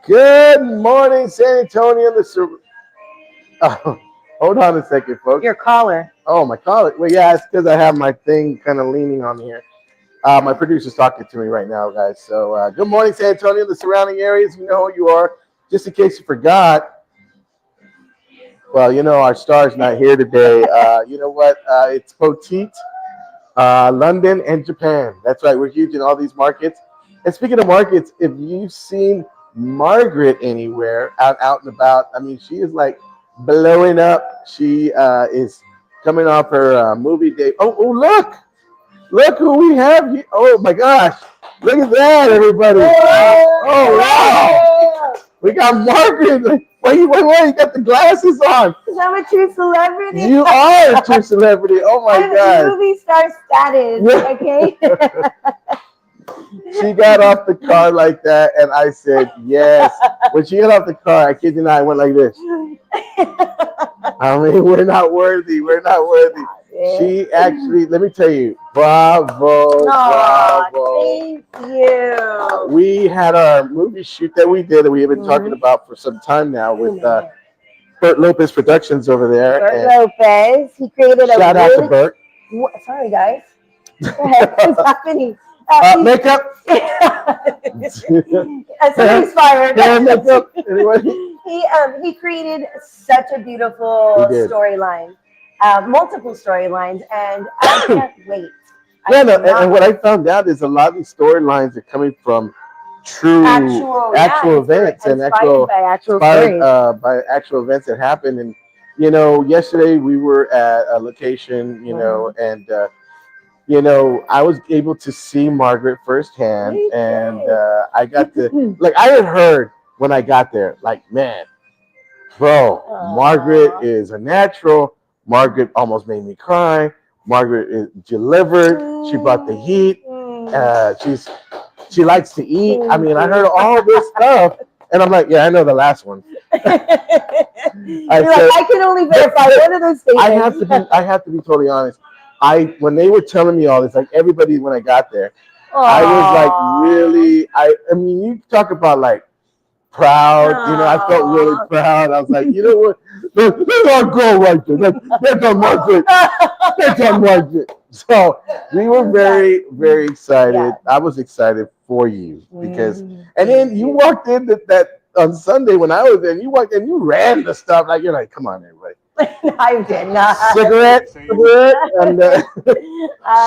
Good morning, San Antonio. Oh, hold on a second, folks. Your caller. Oh, my colleague. Well, yeah, it's because I have my thing kind of leaning on here. My producer's talking to me right now, guys. So, good morning, San Antonio, the surrounding areas. You know who you are. Just in case you forgot, well, our star's not here today. You know what? It's Poteet, London, and Japan. That's right. We're huge in all these markets. And speaking of markets, if you've seen Margaret anywhere out and about, I mean, she is like blowing up. She is coming off her movie day. Oh, look who we have here. Oh my gosh, look at that, everybody. Oh wow, we got Margaret. Wait, you got the glasses on. Because I'm a true celebrity. You are a true celebrity. Oh my I'm god. movie star status. Okay. She got off the car like that, and I said yes. When she got off the car, I kid you not, I went like this. I mean, we're not worthy. We're not worthy. She actually, let me tell you, bravo, bravo. Thank you. We had our movie shoot that we did that we have been talking about for some time now with Bert Lopez Productions over there. Bert Lopez. He created a shout out to Bert. Sorry, guys. Go ahead. What's happening? Makeup. Somebody's fired. Makeup. Anyway. He created such a beautiful storyline, multiple storylines, and I can't wait. And what I found out is a lot of these storylines are coming from true actual events and inspired by actual events that happened. And yesterday we were at a location, and I was able to see Margaret firsthand, and I got to I had heard when I got there, man, bro, Margaret is a natural. Margaret almost made me cry. Margaret is delivered. She brought the heat. She likes to eat. I mean, I heard all this stuff, and I'm like, yeah, I know the last one. I can only verify one of those things. I have to be totally honest. When they were telling me all this, everybody when I got there, I was really. I mean, you talk about proud. I felt really proud. I was like, you know what? Let our girl right there. That's our Margaret. That's our Margaret. So we were very, very excited. Yeah. I was excited for you because, and then you walked in that on Sunday when I was there. And you walked in, you ran the stuff you're like, come on, everybody. I did not. Cigarette, and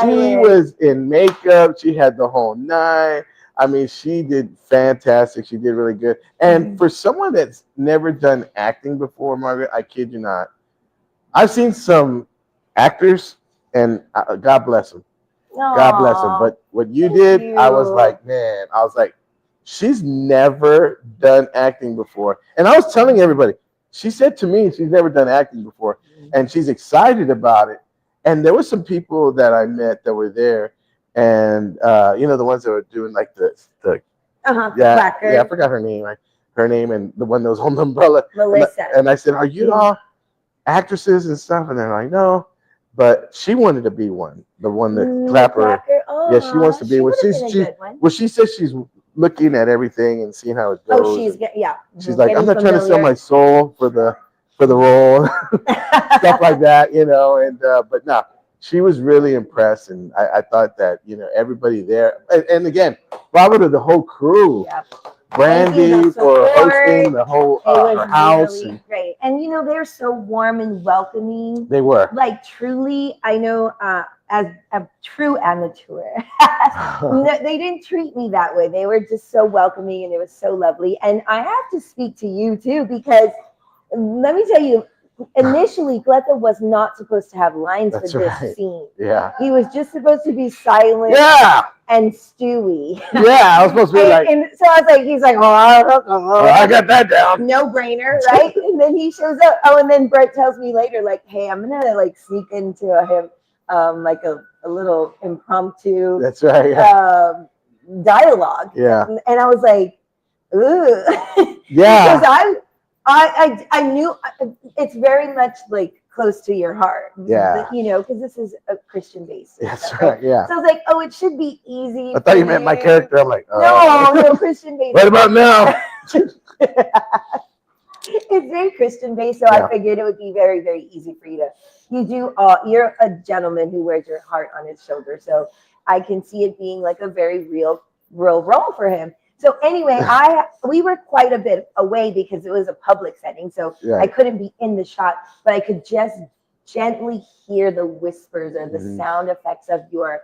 she was in makeup. She had the whole nine. I mean, she did fantastic. She did really good. And for someone that's never done acting before, Margaret, I kid you not, I've seen some actors, and God bless them. God bless them. But what you did, I was like, man, she's never done acting before. And I was telling everybody, she said to me she's never done acting before, and she's excited about it. And there were some people that I met that were there, and the ones that were doing the I forgot her name, and the one that was on the umbrella, Melissa. And I said, are you all actresses and stuff? And they're like, no, but she wanted to be one, the one that clapper. Yeah, she wants to be one. She says she's looking at everything and seeing how it goes. Oh, she's like, I'm not trying to sell my soul for the role, stuff like that, and but no, she was really impressed, and I thought that everybody there, and again, bravo to the whole crew. Yep. Brandy for hosting the whole her house. Really great. And they're so warm and welcoming. They were. Truly, I know as a true amateur, they didn't treat me that way. They were just so welcoming, and it was so lovely. And I have to speak to you too, because let me tell you, initially, Cleto was not supposed to have lines for this scene. Yeah. He was just supposed to be silent. Yeah. And Stewie. Yeah, I was supposed to be and so I was like, he's like, I got that down. No brainer, right? And then he shows up. Oh, and then Brett tells me later, hey, I'm gonna sneak into him, a little impromptu. That's right. Yeah. Dialogue. Yeah. And I was like, ooh. Yeah. Because I knew it's very much close to your heart. Yeah. Because this is a Christian base. That's stuff, right. Yeah. So I was like, oh, it should be easy. I thought you meant my character. I'm like, no, Christian base. What about now? It's very Christian based, so Yeah. I figured it would be very, very easy for you to. You do. You're a gentleman who wears your heart on his shoulder, so I can see it being like a very real role for him. So anyway, we were quite a bit away because it was a public setting, so I Right. couldn't be in the shot, but I could just gently hear the whispers or the Mhm. sound effects of your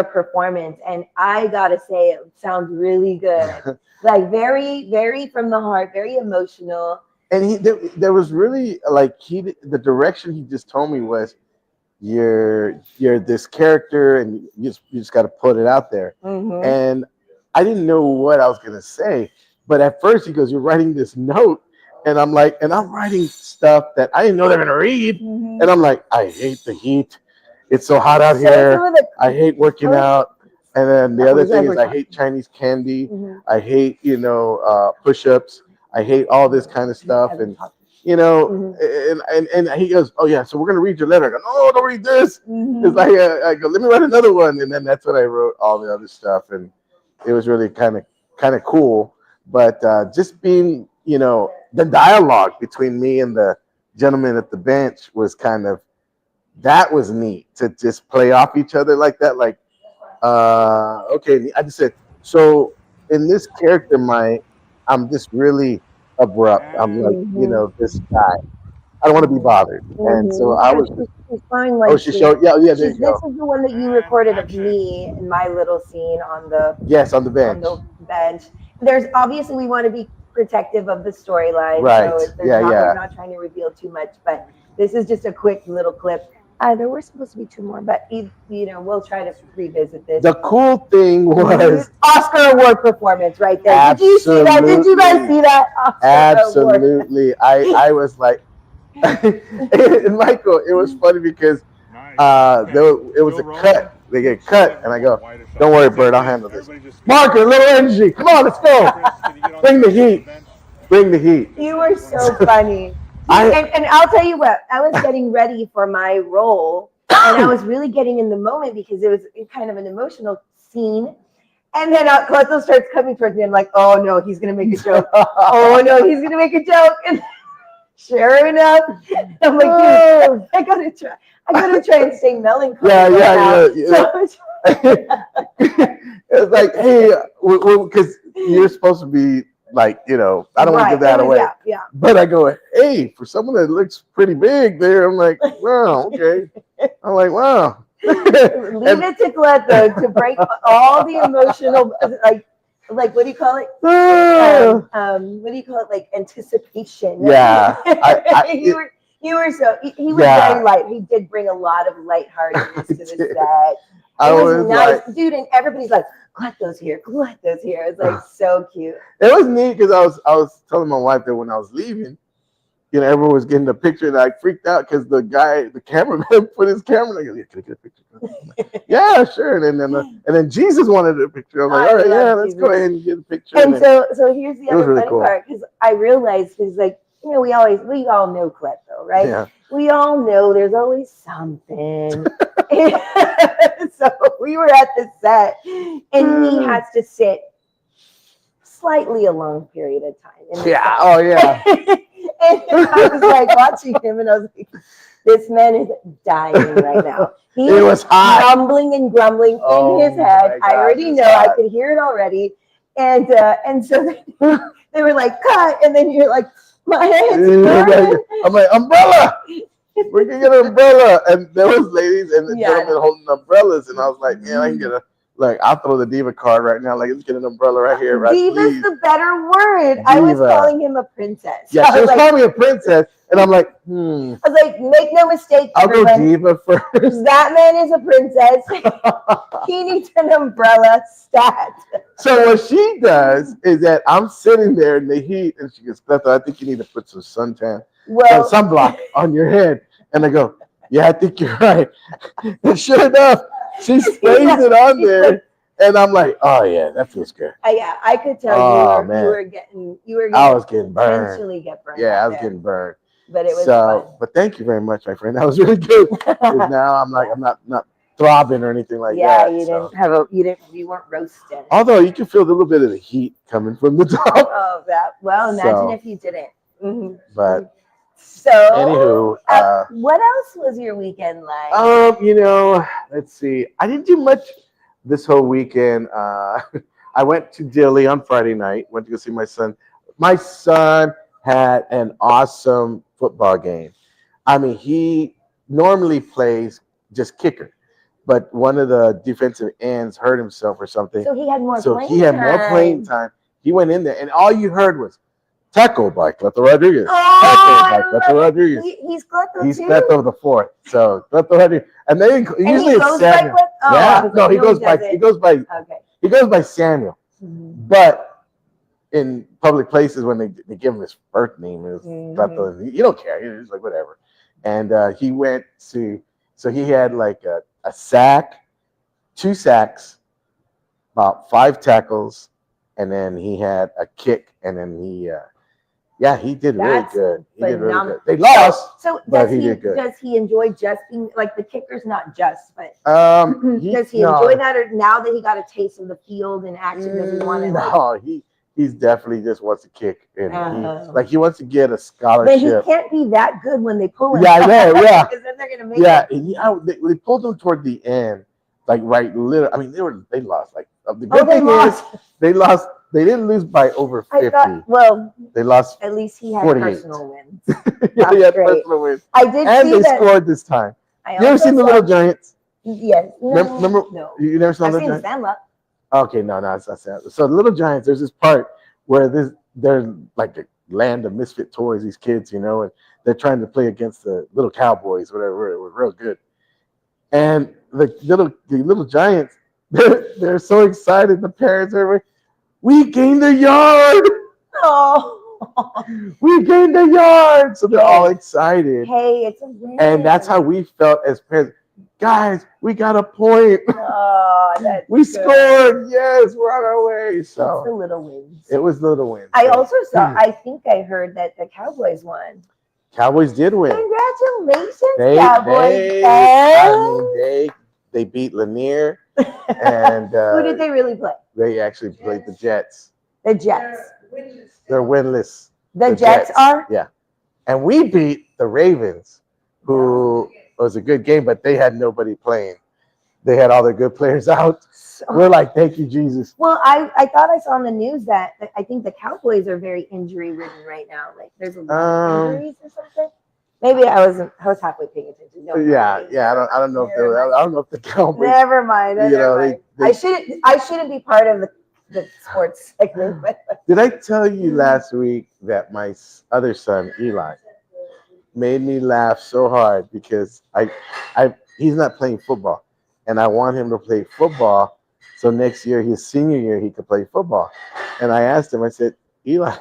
performance, and I gotta say, it sounds really good. Like very, very from the heart, very emotional. And there was really like the direction he just told me was you're this character and you just got to put it out there. Hmm. And I didn't know what I was gonna say, but at first he goes, "You're writing this note," and I'm like, and I'm writing stuff that I didn't know they're gonna read, and I'm like, I hate the heat. It's so hot out So some here. of the I hate working out. And then the That other was thing is I overtime. hate Chinese candy. Mhm. I hate, push-ups. I hate all this kind of stuff. And Mhm. and he goes, "Oh yeah, so we're gonna read your letter." I go, "No, don't read this." Mhm. It's like I go, "Let me write another one," and then that's when I wrote all the other stuff, and it was really kind of cool. But just being, the dialogue between me and the gentleman at the bench was that was neat to just play off each other like that. Like, okay, I just said, so in this character, I'm just really abrupt. I'm like, Mhm. this guy. I don't want to be bothered, and so I Yeah, was. she's fine. Oh, Like she showed. Yeah, yeah. There she's. you This go. is the one that you recorded of me in my little scene Yes, on the on bench. the bench. There's obviously we want to be protective of the storyline, Right. so Yeah, we're yeah. not trying to reveal too much. But this is just a quick little clip. There were supposed to be two more, but we'll try to revisit this. The cool thing was Oscar award performance right there. Did you see that? Did you guys absolutely, see that Oscar award? absolutely. I was like, and Michael, it was funny because it was a cut. They get cut, and I go, "Don't worry, Bert, I'll handle this." Marker, a little energy. Come on, let's go. Bring the heat. Bring the heat. You were so funny. I And I'll tell you what, I was getting ready for my role, and I was really getting in the moment because it was kind of an emotional scene. And then Cleto starts coming towards me. I'm like, oh no, he's gonna make a joke. Oh no, he's gonna make a joke. And sure enough, I'm like, dude, I gotta try and stay melancholy. Yeah. It's like, hey, because you're supposed to be like, I don't want to give that away. Yeah. But I go, hey, for someone that looks pretty big there, I'm like, wow, okay. I'm like, wow. Leave it to Cleto to break all the emotional, like what do you call it? What do you call it? Like anticipation. Yeah. You were so he was very light. He did bring a lot of lightheartedness to the set. It was nice, dude, and everybody's like, Cleto's here, Cleto's here. It's like so cute. It was neat because I was telling my wife that when I was leaving, everyone was getting a picture, and I freaked out because the cameraman put his camera. Like, yeah, can I get a picture? Yeah, sure. And then Jesus wanted a picture. I'm like, all right, yeah, let's go ahead and get a picture. And so here's the other funny part, because I realized, because we all know Cleto, right? Yeah. We all know there's always something. So we were at the set, and he has to sit slightly a long period of time. Yeah. Oh, yeah. And I was like watching him, and I was like, this man is dying right now. He was grumbling and grumbling in his head. I already know. I could hear it already. And so they were like, cut. And then you're like, my head's burning. I'm like, umbrella. We're gonna get an umbrella. And there was ladies and the gentlemen holding umbrellas, and I was like, man, I can get I'll throw the diva card right now. Like, let's get an umbrella right here, right? Diva's the better word. Diva. I was calling him a princess. Yeah, she was calling me a princess, and I'm like, I was like, make no mistake, I'll go diva first. That man is a princess. He needs an umbrella stat. So what she does is that I'm sitting there in the heat, and she goes, Cleto, I think you need to put some suntan, sunblock on your head. And I go, yeah, I think you're right. And sure enough, she sprays it on there, and I'm like, oh yeah, that feels good. Yeah, I could tell you were getting I was getting burned. Yeah, I was getting burned. But it was fun. But thank you very much, my friend. That was really good. Now I'm like, I'm not throbbing or anything like Yeah, that. you So. didn't have you weren't roasting. Although you can feel a little bit of the heat coming from the top. Oh, that. Well, imagine So. if you didn't. Mhm. But So, anywho, what else was your weekend like? let's see. I didn't do much this whole weekend. I went to Dilly on Friday night. Went to go see my son. My son had an awesome football game. I mean, he normally plays just kicker, but one of the defensive ends hurt himself or something. So he had more So playing he had more playing time. time. He went in there, and all you heard was tackle by Cleto Rodriguez. Oh, Tackle by Cleto Rodriguez. He's Cleto He's too. Cleto the fourth. So Cleto Rodriguez, and they usually it's Samuel. No, he goes by Okay. he goes by Samuel. Mm-hmm. But in public places, when they give him his birth name, is Cleto. You don't care. He's like whatever. And he went to, so he had like a sack, 2 sacks, about 5 tackles, and then he had a kick, and then he did really good. He did really good. They lost, so but he did good. Does he enjoy just being like the kicker's not just, but does he no, enjoy that, or now that he got a taste of the field and action, does he want to? No, he's definitely just wants to kick, and he wants to get a scholarship. But he can't be that good when they pull him. Yeah, I know. Yeah, because then they're gonna make. Yeah, and they pulled him toward the end, like right. I mean, they lost. Like the good thing is they lost. They didn't lose by over 50. They lost. At least he had 48. Personal wins. Yeah, he had personal wins. I did and see they scored this time. You ever seen the Little Giants? Yes. Remember? No. You never saw I've the seen Little Giants? Stand-Up. Okay, no, it's not Stand-Up. So the Little Giants, there's this part where they're like a land of misfit toys. These kids, and they're trying to play against the little Cowboys, whatever. It was real good. And the little Giants, they're so excited. The parents are, we gained a yard. Oh. We gained a yard. So they're all excited. Hey, it's a win. And that's how we felt as parents. Guys, we got a point. Oh, that's we scored. Yes, we're on our way. So it's the little wins. It was little wins. I also saw. I think I heard that the Cowboys won. Cowboys did win. Congratulations, Cowboys! They beat Lanier. And who did they really play? They actually played the Jets. The Jets. They're winless. The Jets are? Yeah. And we beat the Ravens, who was a good game, but they had nobody playing. They had all their good players out. We're like, thank you, Jesus. Well, I thought I saw on the news that I think the Cowboys are very injury-ridden right now. Like, there's a lot of injuries or something. Maybe I was halfway paying attention. No, I don't know if the Cowboys. Never mind. I shouldn't be part of the sports segment. Did I tell you last week that my other son Eli made me laugh so hard because he's not playing football, and I want him to play football so next year, his senior year, he could play football. And I asked him, I said, Eli,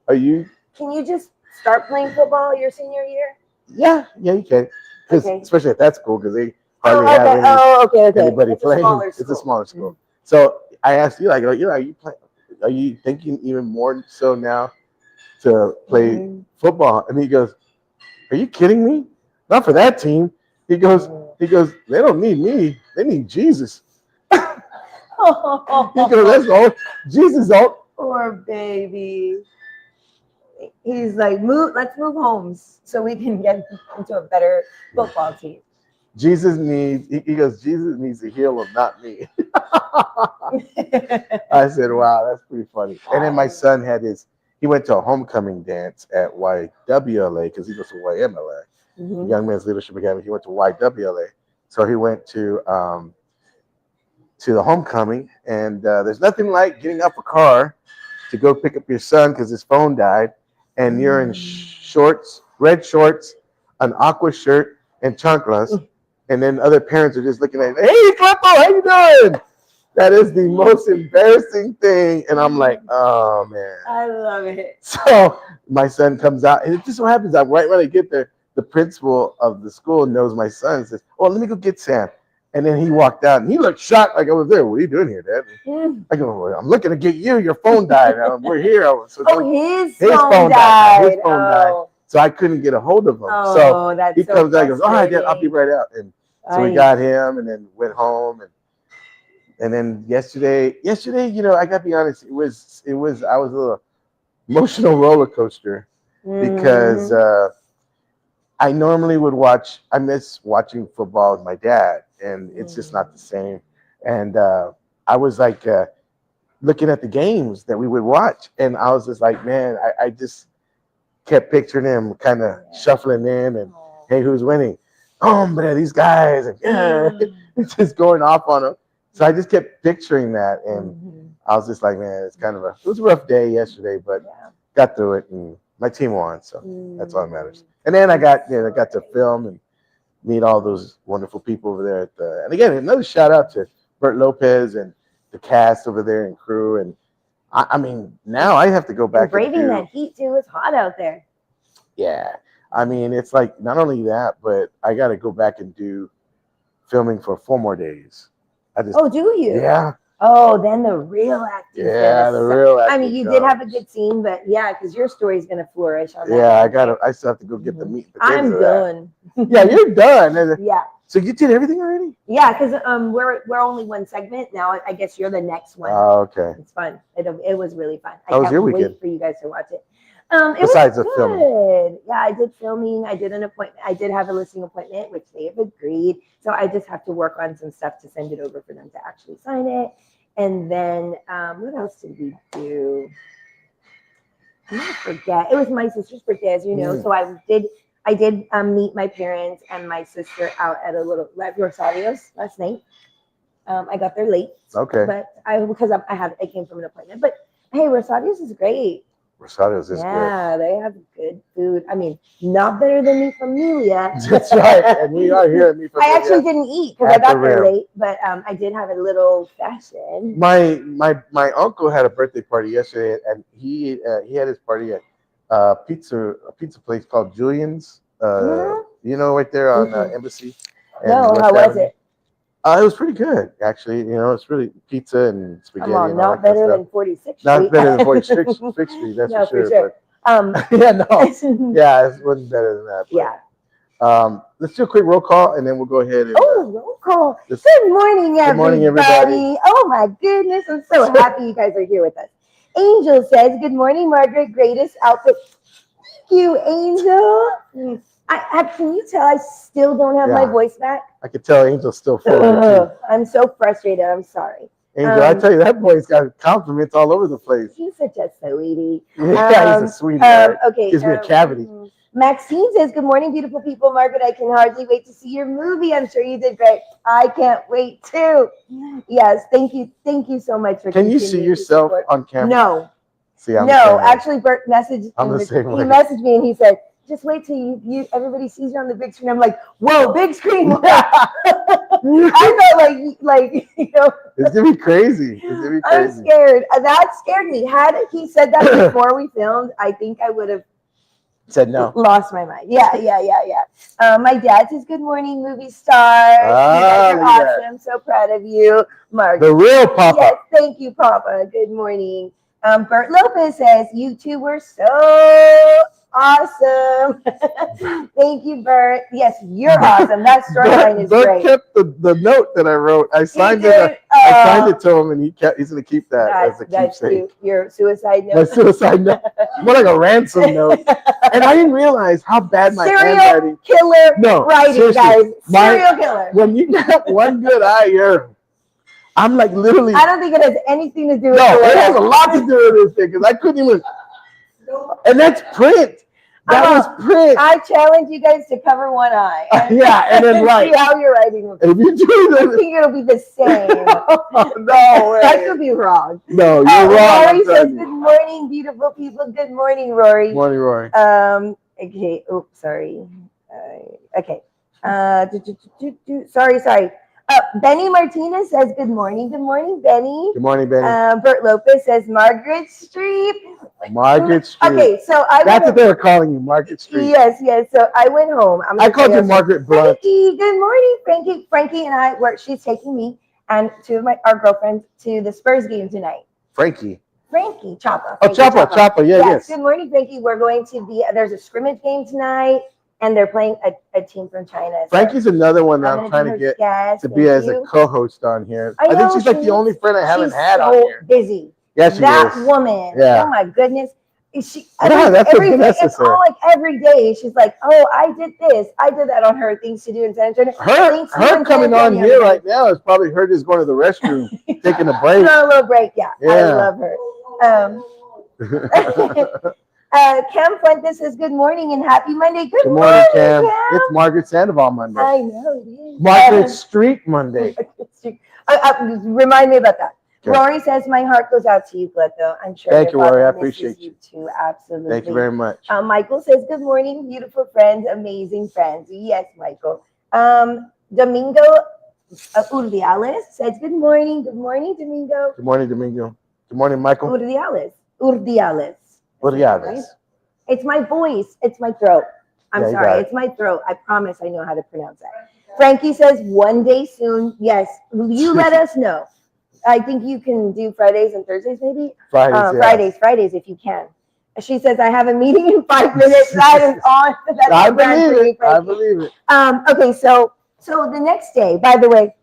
can you just start playing football your senior year? Yeah, you can. Especially at that school, because they hardly have anybody playing. It's a smaller school. Mm-hmm. So I asked Eli, are you thinking even more so now to play football? And he goes, are you kidding me? Not for that team. He goes, they don't need me. They need Jesus. He goes, that's all. Jesus all. Poor baby. He's like, let's move homes so we can get into a better football team. Jesus needs to heal him, not me. I said, wow, that's pretty funny. And then my son he went to a homecoming dance at YWLA because he goes to YMLA, Young Men's Leadership Academy. He went to YWLA. So he went to the homecoming, and there's nothing like getting off a car to go pick up your son because his phone died, and you're in shorts, red shorts, an aqua shirt, and chanclas, and then other parents are just looking at you, hey, Cleto, how you doing? That is the most embarrassing thing, and I'm like, oh, man. I love it. So my son comes out, and it just so happens that right when I get there, the principal of the school knows my son and says, oh, let me go get Sam. And then he walked out, and he looked shocked like I was there. What are you doing here, Dad? I go, well, I'm looking to get you. Your phone died. We're here. His phone died. His phone died. So I couldn't get a hold of him. So he comes out and goes, all right, Dad, I'll be right out. And So we got him, and then went home, and then yesterday, I got to be honest, it was I was a little emotional roller coaster because I normally would watch. I miss watching football with my dad, and it's just not the same. And I was like looking at the games that we would watch, and I was just like, man, I just kept picturing him kind of shuffling in, and hey, who's winning? Oh, man, these guys, and just going off on them. So I just kept picturing that, and I was just like, man, it was a rough day yesterday, but got through it, and my team won, so that's all that matters. And then I got to film and meet all those wonderful people over there and again, another shout out to Bert Lopez and the cast over there and crew. And I mean, now I have to go back. Braving that heat too. It's hot out there. Yeah, I mean, it's like not only that, but I got to go back and do filming for 4 more days. Oh, do you? Yeah. Oh, then the real acting. Yeah, the real acting. I mean, you did have a good scene, but yeah, because your story is gonna flourish on that. Yeah, I still have to go get the meat. I'm done. Yeah, you're done. Yeah. So you did everything already? Yeah, because we're only one segment now. I guess you're the next one. Oh, okay. It's fun. It was really fun. How was your weekend? Wait for you guys to watch it. Besides the filming. Yeah, I did filming. I did an appointment. I did have a listing appointment, which they have agreed. So I just have to work on some stuff to send it over for them to actually sign it. And then what else did we do? I'm gonna forget. It was my sister's birthday, as you know. So I did meet my parents and my sister out at a little Rosario's last night. I got there late. Okay. But I came from an appointment. But hey, Rosario's is great. Rosario's is good. Yeah, they have good food. I mean, not better than Mi Familia. That's right. And we are here at Mi Familia. I actually didn't eat because I got there late, but I did have a little fashion. My uncle had a birthday party yesterday, and he had his party at a pizza place called Julian's. You know, right there on Embassy. No, how was it? It was pretty good, actually. It's really pizza and spaghetti. Come on, not better than 46th Street. Not better than 46th Street, that's no, for sure. But, yeah, no. Yeah, it wasn't better than that. But, yeah. Let's do a quick roll call, and then we'll go ahead and... roll call. Good morning, everybody. Good morning, everybody. Oh, my goodness. I'm so happy you guys are here with us. Angel says, good morning, Margaret. Greatest outfit. Thank you, Angel. Can you tell I still don't have my voice back? I could tell Angel's still full of it, too. I'm so frustrated. I'm sorry. Angel, I tell you, that boy's got compliments all over the place. He's such a sweetie. Yeah, he's a sweetie. Okay. Gives me a cavity. Maxine says, good morning, beautiful people. Margaret, I can hardly wait to see your movie. I'm sure you did great. I can't wait, too. Yes, thank you. Thank you so much for Can you see yourself on camera? No. See, I'm no, actually, Bert messaged he messaged me and he said, just wait till everybody sees you on the big screen. I'm like, whoa, big screen. I thought like it's gonna be crazy. I'm scared. That scared me. Had he said that before we filmed, I think I would have said no. Lost my mind. Yeah. My dad says, good morning, movie star. You guys are awesome. I'm so proud of you. Mark. The real Papa. Yes, thank you, Papa. Good morning. Bert Lopez says, you two were so awesome. Thank you, Bert. Yes, you're awesome. That storyline is Bert great. Kept the note that I wrote. I signed it. I signed it to him, and he's going to keep that as a keepsake. Your suicide note. My suicide note. More like a ransom note. And I didn't realize how bad my handwriting. Killer writing, guys. Serial killer. When you got one good eye, I'm like literally. I don't think it has anything to do with it. It has a lot to do with this thing because I couldn't even. And that's print. That was print. I challenge you guys to cover one eye. And then write. See how you're writing. If you do that, I think it'll be the same. No way. I could be wrong. No, you're wrong. Rory says, good morning, beautiful people. Good morning, Rory. Morning, Rory. Okay. Oops, sorry. Okay. Sorry. Benny Martinez says, good morning. Good morning, Benny. Good morning, Benny. Bert Lopez says, Margaret Street. Margaret Street. Okay, so that's what they were calling you, Margaret Street. Yes. So I went home. I called you Margaret Blunt. Frankie, good morning, Frankie. Frankie and I she's taking me and two of our girlfriends to the Spurs game tonight. Frankie, Choppa. Oh, Choppa. Yes. Good morning, Frankie. We're going to there's a scrimmage game tonight. and they're playing a team from China. So Frankie's another one that I'm gonna trying be to her get guest. to be Thank as a you. co-host on here. I I think know she's like the only friend I haven't she's had on so here. busy. Yeah, she That is. woman. Yeah. Oh my goodness. She Yeah, that's what every day, Vanessa it's said. all like every day. She's like, oh, I did this, I did that on her things to do in San Antonio. Her coming on here right now is probably her just going to the restroom, taking a break. A little break, yeah. I love her. Cam Fuentes says good morning and happy Monday. Good morning, Cam. It's Margaret Sandoval Monday. I know it is. Margaret Street Monday. Remind me about that. Okay. Rory says, my heart goes out to you, Cleto. I'm sure Thank you, Rory. I appreciate you too. Absolutely. Thank you very much. Michael says, good morning, beautiful friends, amazing friends. Yes, Michael. Domingo Urdiales says, good morning. Good morning, Domingo. Good morning, Domingo. Good morning, Michael. Urdiales. Right? It's my voice. It's my throat. I'm sorry. It's my throat. I promise I know how to pronounce that. Frankie says, one day soon. Yes. You let us know. I think you can do Fridays and Thursdays, maybe? Fridays, if you can. She says, I have a meeting in 5 minutes. That is on. I believe it. Okay, so the next day, by the way.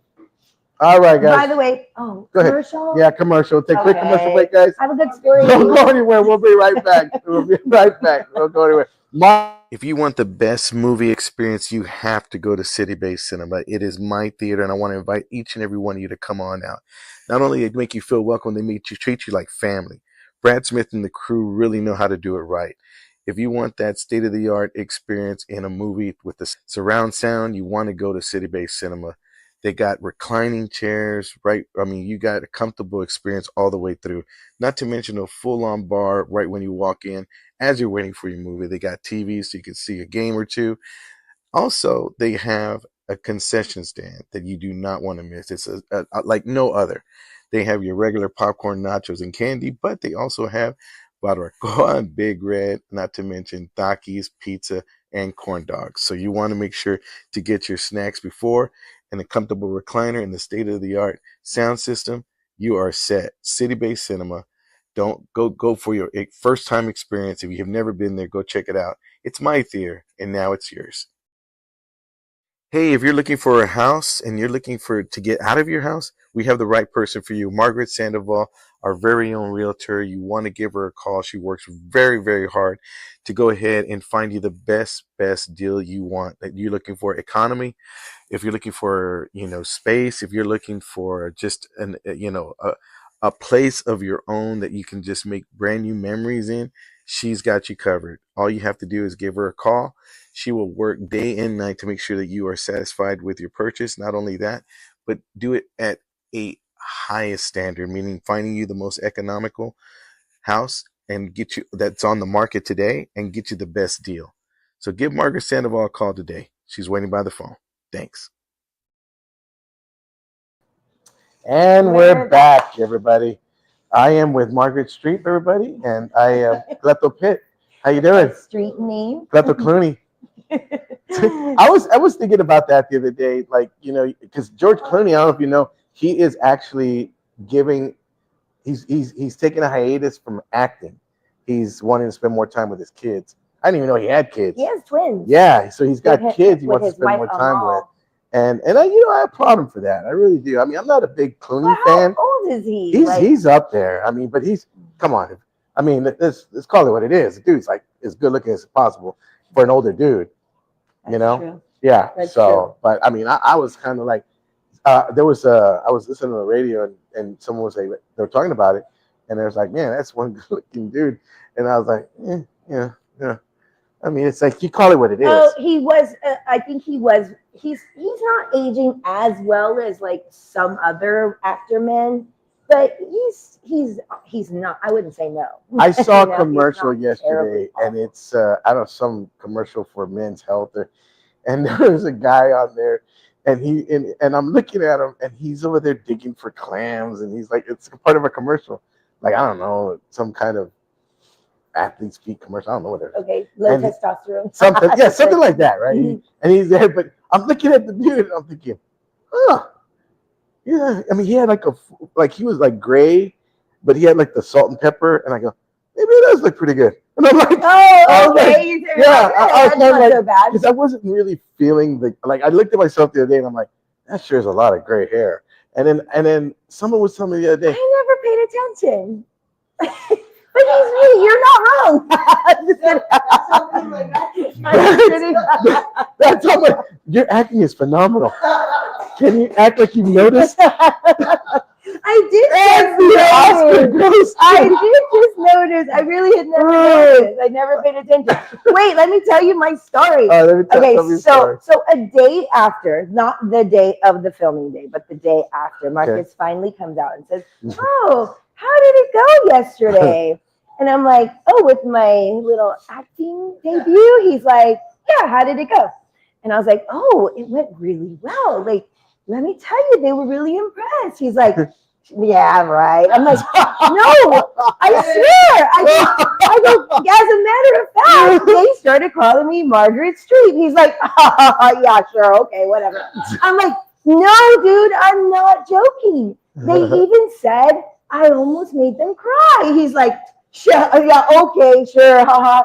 All right, guys. By the way, commercial? Yeah, commercial. Take a quick commercial break, guys. I have a good story. Don't go anywhere. We'll be right back. Don't go anywhere. If you want the best movie experience, you have to go to City Base Cinema. It is my theater, and I want to invite each and every one of you to come on out. Not only they make you feel welcome, they treat you like family. Brad Smith and the crew really know how to do it right. If you want that state-of-the-art experience in a movie with the surround sound, you want to go to City Base Cinema. They got reclining chairs, right? I mean, you got a comfortable experience all the way through. Not to mention a full-on bar right when you walk in as you're waiting for your movie. They got TVs so you can see a game or two. Also, they have a concession stand that you do not want to miss. It's like no other. They have your regular popcorn, nachos, and candy, but they also have barbacoa and Big Red, not to mention Takis, pizza, and corn dogs. So you want to make sure to get your snacks before, and a comfortable recliner and the state-of-the-art sound system. You are set. City Base Cinema. Don't go for your first time experience. If you have never been there, go check it out. It's my theater, and now it's yours. Hey, if you're looking for a house and you're looking to get out of your house, we have the right person for you. Margaret Sandoval, our very own realtor. You want to give her a call. She works very, very hard to go ahead and find you the best deal you want. That you're looking for economy, if you're looking for, space, if you're looking for just a place of your own that you can just make brand new memories in, she's got you covered. All you have to do is give her a call. She will work day and night to make sure that you are satisfied with your purchase. Not only that, but do it at a highest standard, meaning finding you the most economical house and get you that's on the market today and get you the best deal. So give Margaret Sandoval a call today. She's waiting by the phone. Thanks. And we're back, everybody. I am with Margaret Street, everybody, and I am Cleto Pitt. How you doing? Street name? Cleto Clooney. I was thinking about that the other day, because George Clooney, I don't know if you know, he is actually he's taking a hiatus from acting. He's wanting to spend more time with his kids. I didn't even know he had kids. He has twins. Yeah, so he's got kids he wants to spend more time with. And I applaud him for that. I really do. I mean, I'm not a big Clooney fan. How old is he? He's up there. I mean, but come on. I mean, let's call it what it is. The dude's like as good looking as possible for an older dude. That's true. Yeah. That's true. But I mean, I was kind of like, I was listening to the radio and someone was like, they were talking about it, and they was like, man, that's one good looking dude, and I was like, yeah. I mean, it's like you call it what it is. Oh, he was. I think he was. He's not aging as well as like some other actor men, but he's not. I wouldn't say no. I saw a commercial yesterday, and it's I don't know, some commercial for Men's Health, and there was a guy on there, and I'm looking at him, and he's over there digging for clams, and he's like, it's part of a commercial, like I don't know, some kind of athlete's feet commercial. I don't know what it is. Okay, low testosterone. Something like that, right? Mm-hmm. And he's there, but I'm looking at the dude, and I'm thinking, oh, yeah. I mean, he had he was like gray, but he had like the salt and pepper, and I go, maybe it does look pretty good. And I'm like, oh, okay. like, You yeah, I was that's kind of not like, so bad. because I wasn't really feeling like I looked at myself the other day and I'm like, that sure is a lot of gray hair. And then someone was telling me the other day, I never paid attention. But he's really, you're not wrong. I'm just kidding. I'm just kidding. that's how much your acting is phenomenal. Can you act like you've noticed? I did Oscar goes I did just notice. I really had never noticed. I never paid attention. Wait, let me tell you my story. Let me tell you so a day after, not the day of the filming day, but the day after, Marcus finally comes out and says, "Oh, how did it go yesterday?" And I'm like, "Oh, with my little acting debut." He's like, "Yeah, how did it go?" And I was like, "Oh, it went really well. Like, let me tell you, they were really impressed." He's like, "Yeah, right." I'm like, "No, I swear." I go, as a matter of fact, they started calling me Margaret Street. He's like, "Yeah, sure, okay, whatever." I'm like, "No, dude, I'm not joking." They even said I almost made them cry. He's like, "Sure, yeah, okay, sure, haha."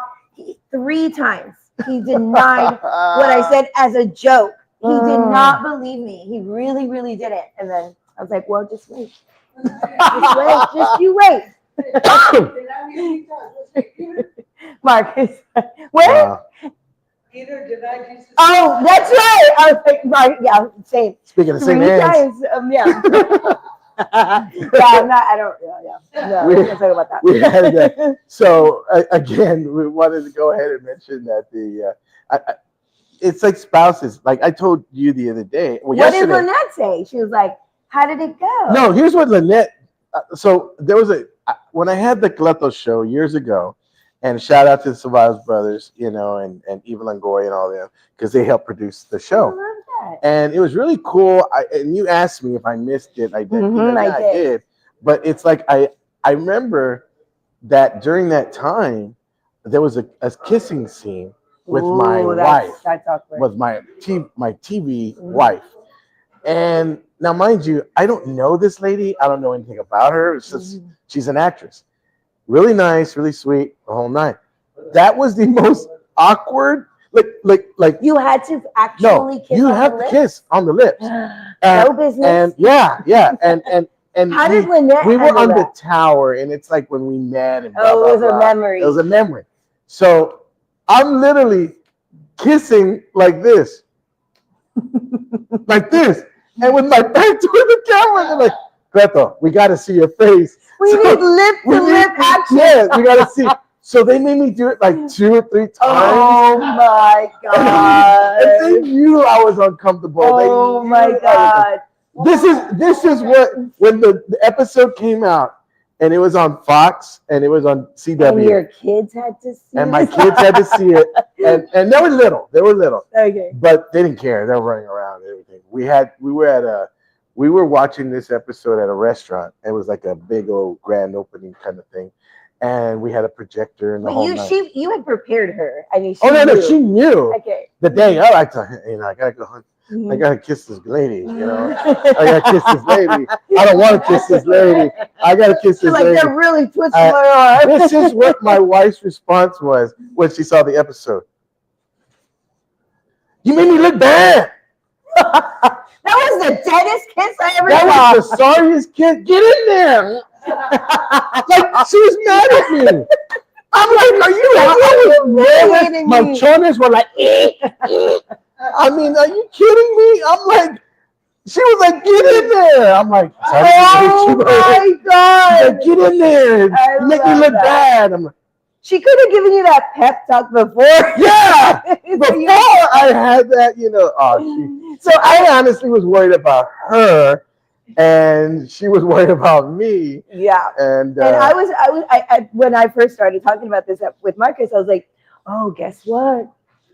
3 times he denied what I said as a joke. He did not believe me. He really, really didn't. And then I was like, "Well, just wait. Just wait. Just you wait." Marcus, what? Either did I do Oh, that's right. I was like, right, yeah, same. Speaking of the same 3 hands. times, yeah. Yeah, I'm not. I don't. Yeah. No, we're gonna talk about that. We had that. So again, we wanted to go ahead and mention that it's like spouses. Like I told you the other day. Well, what did Lynette say? She was like, "How did it go?" No, here's what Lynette. So there was when I had the Cleto show years ago, and shout out to the Survivors Brothers, and Eva Longoria and all them because they helped produce the show. I love that. And it was really cool. And you asked me if I missed it. I did. I did. But it's like I remember that during that time there was a kissing scene with my wife. That's awkward. With my TV wife. And now, mind you, I don't know this lady. I don't know anything about her. It's just she's an actress. Really nice, really sweet, the whole night. That was the most awkward. Like you had to actually kiss. You have to kiss on the lips. No business. And yeah, and how did Lynette? We were on the tower, and it's like when we met. And blah, it was blah, a memory. It was a memory. So I'm literally kissing like this, like this, and with my back to the camera, they're like, "Cleto, we got to see your face. We need lip to lip action." Yeah, we got to see. So they made me do it like 2 or 3 times. Oh my god! And they knew I was uncomfortable. Oh my god! This is what when the episode came out, and it was on Fox and it was on CW. And your kids had to see it. And my kids had to see it. And they were little. Okay. But they didn't care. They were running around and everything. We were watching this episode at a restaurant. It was like a big old grand opening kind of thing. And we had a projector and the whole night. You had prepared her. I mean, she knew. Okay. The day of, I told her, I gotta go home. I gotta kiss this lady, I gotta kiss this lady. I don't want to kiss this lady. I gotta kiss this lady. They're really twisting my arm. This is what my wife's response was when she saw the episode. You made me look bad. That was the deadest kiss I ever saw. That was the sorriest kiss. Get in there. Like she was mad at me. I'm like, are you nervous? My chones were like, I mean, are you kidding me? I'm like, she was like, get in there. I'm like, oh my god. Like, get in there. You make me look bad. I'm like, she could have given you that pep talk before. Yeah. Before I had that, so I honestly was worried about her. And she was worried about me. Yeah. And I when I first started talking about this with Marcus, I was like, "Oh, guess what?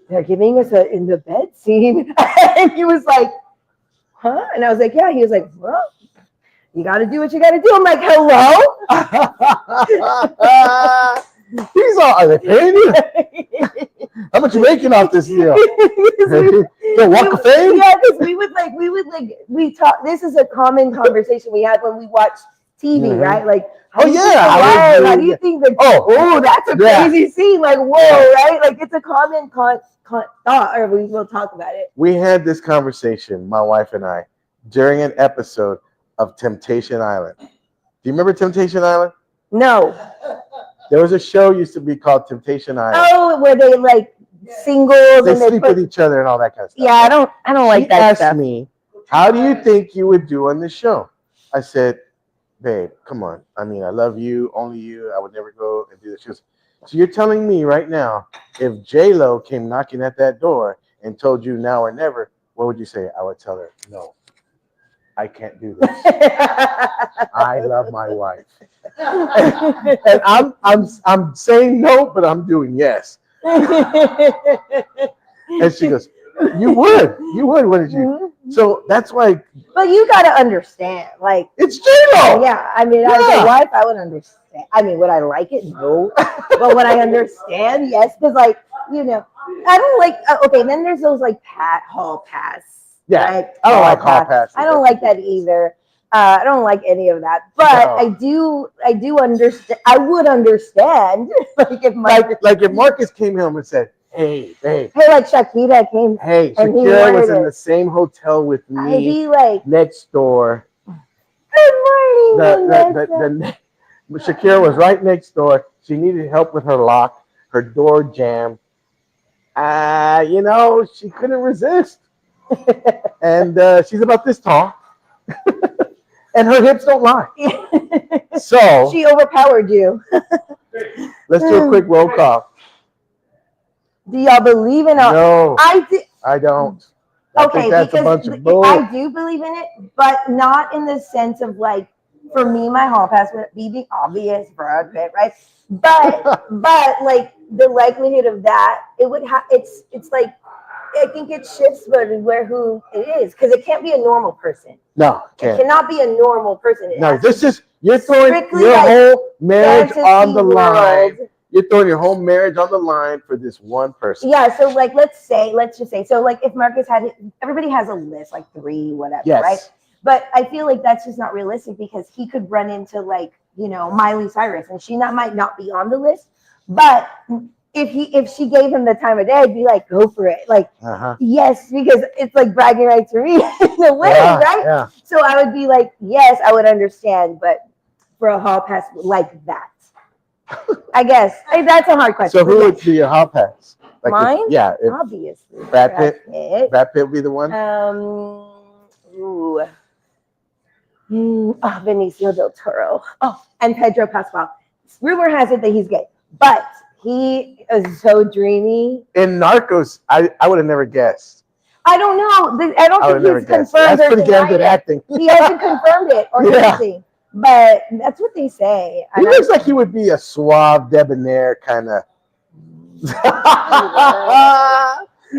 They're giving us a in the bed scene." And he was like, "Huh?" And I was like, "Yeah." He was like, "Well, you got to do what you got to do." I'm like, "Hello." He's all, are they paying you? How much you making off this deal? The Walk of Fame? Yeah, because we would talk. This is a common conversation we had when we watched TV, Mhm. right? Like, Oh, yeah, I would how do- do you think that? Oh, Oh, that's a yeah. crazy scene. Like, whoa, right? Like, it's a common thought, or we will talk about it. We had this conversation, my wife and I, during an episode of Temptation Island. Do you remember Temptation Island? No. There was a show used to be called Temptation Island. Oh, where they like singles They and they sleep put. with each other and all that kind of stuff. Yeah, I don't like She that asked stuff. me, how do you think you would do on this show? I said, babe, come on. I mean, I love you, only you. I would never go and do this. She goes, so you're telling me right now, if J-Lo came knocking at that door and told you now or never, what would you say? I would tell her, no, I can't do this. I love my wife. And I'm saying no, but I'm doing yes. And she goes, you would, wouldn't you? So that's why. But you got to understand, like, it's J-Lo. yeah, I mean, as a wife, I would understand. I mean, would I like it? No. But would I understand? Yes. Because, like, you know, I don't like, okay, then there's those, like, hall pass. Yeah, right? I don't like hall pass. I don't like that either. I don't like any of that. But no. I do understand. I would understand, like, if Marcus came home and said, hey, babe. Hey, like Shakira came. Hey, Shakira was in the same hotel with me. I'd be like, next door. Good morning, Shakira was right next door. She needed help with her lock. Her door jammed. You know, she couldn't resist. And she's about this tall. And her hips don't lie. So she overpowered you. Let's do a quick roll call. Do y'all believe in it? No, I don't. Okay, that's a bunch of bull. I do believe in it, but not in the sense of, like, for me, my hall pass would be the obvious Brad Pitt, right? But like the likelihood of that, it would have. It's like, I think it shifts where who it is, because it can't be a normal person. No, it cannot be a normal person. No, this is you're throwing your whole marriage on the line. You're throwing your whole marriage on the line for this one person. Yeah, so like let's just say, so like if Marcus had, everybody has a list, like 3, whatever, yes. Right? But I feel like that's just not realistic, because he could run into, like, you know, Miley Cyrus, and she might not be on the list. But if she gave him the time of day, I'd be like, go for it. Like, yes, because it's like bragging rights for me in a way, right? Yeah. So I would be like, yes, I would understand, but for a hall pass like that. I guess that's a hard question. So who would be your hall pass? Like mine? Obviously. Brad Pitt. Brad Pitt would be the one. Benicio del Toro. Oh, and Pedro Pascal. Rumor has it that he's gay, but he is so dreamy. In Narcos, I would have never guessed. I don't know. I don't think he's confirmed. That's pretty damn good acting. He hasn't confirmed it or anything. But that's what they say. He looks like he would be a suave, debonair kind of.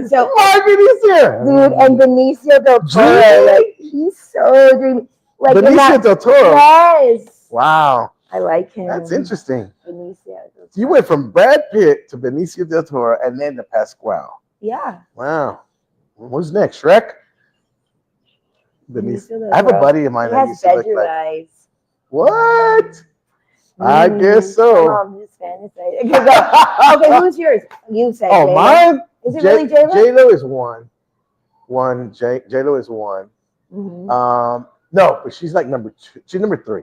So, Benicio. Dude, and Benicio del Toro, like, he's so dreamy. Like, Benicio del Toro. Yes. Wow. I like him. That's interesting. Benicio del Toro. You went from Brad Pitt to Benicio del Toro and then to Pascal. Yeah. Wow. Who's next? Shrek? Benicio. I have a buddy of mine that used to look like. What? I guess so. I'm just fantasizing. Okay, who's yours? You say. Oh, mine? Is it really J-Lo? J-Lo is one. J-Lo is one. Mm-hmm. No, but she's like number 2. She's number 3.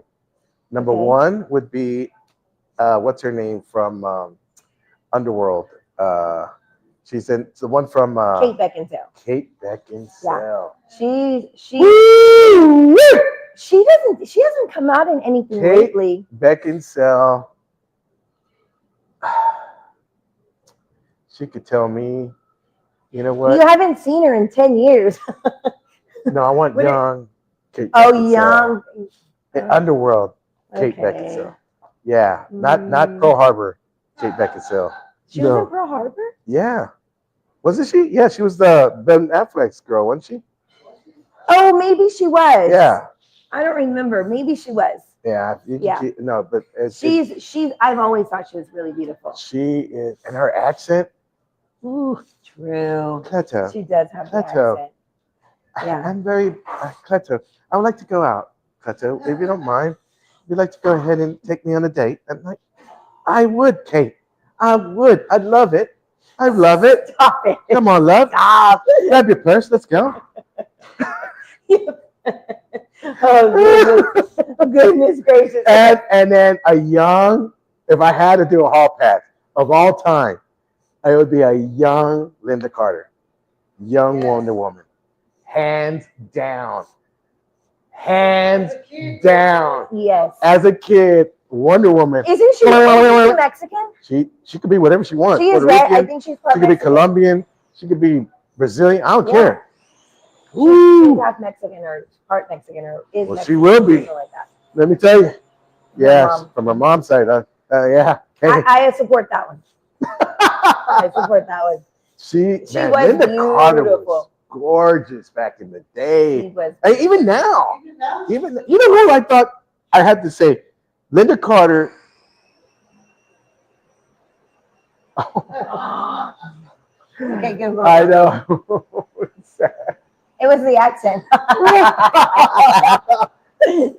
Number 1 would be what's her name from Underworld? She's the one from Kate Beckinsale. Kate Beckinsale. Yeah. She hasn't come out in anything lately. Beckinsale. She could tell me, you know what? You haven't seen her in 10 years. No, I want young Kate Beckinsale. Oh, young. Underworld Kate Beckinsale. Yeah, not Pearl Harbor Kate Beckinsale. She was in Pearl Harbor? Yeah. Wasn't she? Yeah, she was the Ben Affleck's girl, wasn't she? Oh, maybe she was. Yeah. I don't remember. Maybe she was. Yeah. No, but she's. I've always thought she was really beautiful. She is, and her accent. Ooh, true. Cleto. She does have an accent. Yeah. I'm very Cleto. I would like to go out, Cleto, if you don't mind. you'd like to go ahead and take me on a date? I'm like, I would, Kate. I would. I'd love it. I love it. Stop it. Come on, love. Stop. Grab your purse. Let's go. Oh, goodness gracious. And then if I had to do a hall pass of all time, it would be a young Linda Carter, young Wonder Woman, hands down, hands down. Yes. As a kid, Wonder Woman. Isn't she Mexican? She could be whatever she wants. She is, Puerto right? Rican, I think she's part she could be Mexican. Colombian. She could be Brazilian. I don't care. She's half Mexican or part Mexican or is Well, Mexican, she will be. like that. Let me tell you. Yes, mom. from her mom's side. Yeah. I support that one. I support that one. She was Linda Carter was beautiful. gorgeous back in the day. She was. And even now. Even you know who I thought I had to say? Linda Carter. Okay, good. I know. It was the accent.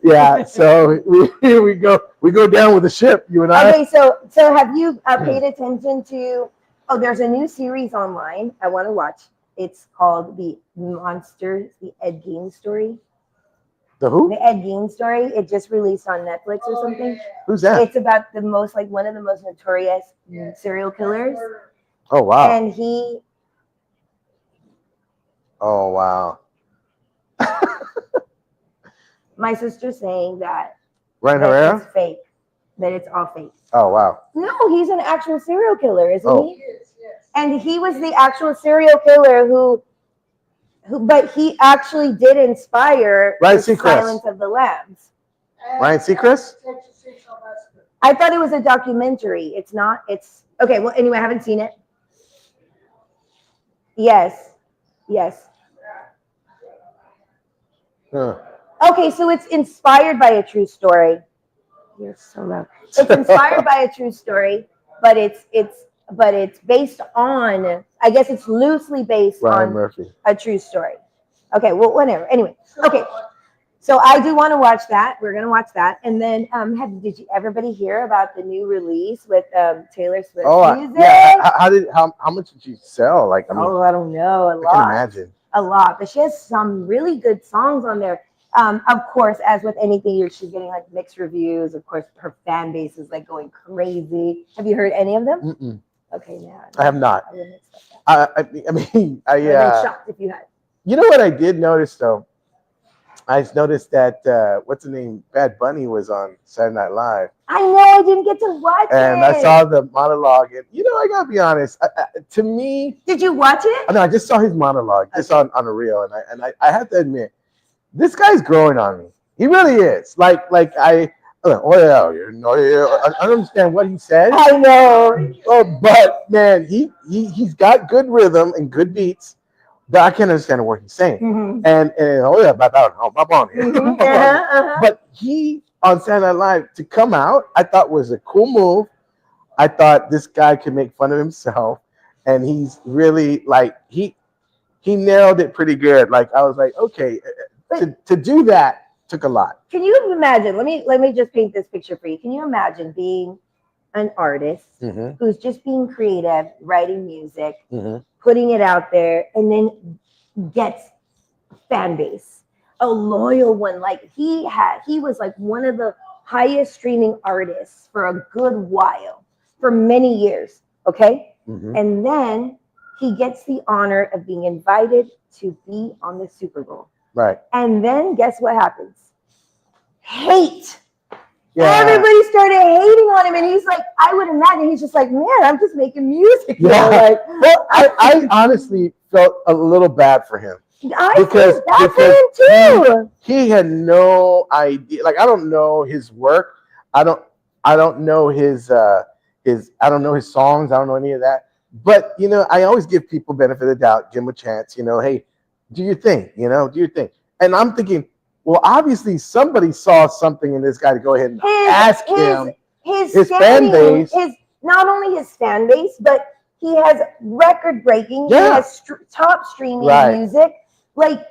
Yeah, so here we go. We go down with the ship, you and I. Okay, so have you paid attention to? Oh, there's a new series online I want to watch. It's called The Monsters, the Ed Gein story. The who? The Ed Gein story. It just released on Netflix or something. Who's that? It's about one of the most notorious serial killers. Oh wow. And he. Oh wow. My sister's saying that Ryan it's Herrera? fake. That it's all fake. Oh wow. No, he's an actual serial killer, isn't Oh. he? And he was the actual serial killer who but he actually did inspire Ryan the Seacrest. Silence of the Lambs. Ryan Seacrest? I thought it was a documentary. It's not. It's okay. Well, anyway, I haven't seen it. Yes. Yes. Huh. Okay, so it's inspired by a true story. You're so loud. It's inspired by a true story, but it's based on. I guess it's loosely based Ryan on Murphy. a true story. Okay, well, whatever. Anyway, okay. So I do want to watch that. We're gonna watch that, and then did you everybody hear about the new release with Taylor Swift music? Yeah. How much did you sell? Like I mean, I don't know, a I lot. can imagine. A lot, but she has some really good songs on there. Of course, as with anything, she's getting like mixed reviews. Of course, her fan base is like going crazy. Have you heard any of them? Mm-mm. Okay, now I have not. I wouldn't expect that. I mean, I would have been shocked if you had. You know what I did notice though? I noticed that what's the name? Bad Bunny was on Saturday Night Live. I know I didn't get to watch it. And I saw the monologue, and I gotta be honest. To me, did you watch it? No, I just saw his monologue, just on a reel, and I have to admit, this guy's growing on me. He really is. I don't understand what he said. I know. Oh, but man, he's got good rhythm and good beats, but I can't understand what he's saying. Mm-hmm. But he on Saturday Night Live to come out, I thought was a cool move. I thought this guy could make fun of himself, and he's really he nailed it pretty good. Like I was like, okay, to do that took a lot. Can you imagine? Let me just paint this picture for you. Can you imagine being an artist who's just being creative, writing music, putting it out there, and then gets fan base, a loyal one? Like he was like one of the highest streaming artists for a good while, for many years. Okay, and then he gets the honor of being invited to be on the Super Bowl. Right. And then guess what happens? Hate. Yeah. Everybody started hating on him, and he's like, I would imagine he's just like, man, I'm just making music. Yeah. Well, I honestly felt a little bad for him. I feel bad for him too. He had no idea. Like I don't know his work. I don't know his I don't know his songs. I don't know any of that. But I always give people benefit of the doubt, give them a chance. Hey, do your thing. Do your thing. And I'm thinking, well, obviously somebody saw something in this guy to go ahead and ask him. His fan base. Not only his fan base, but he has record-breaking. Yeah. He has top streaming music, like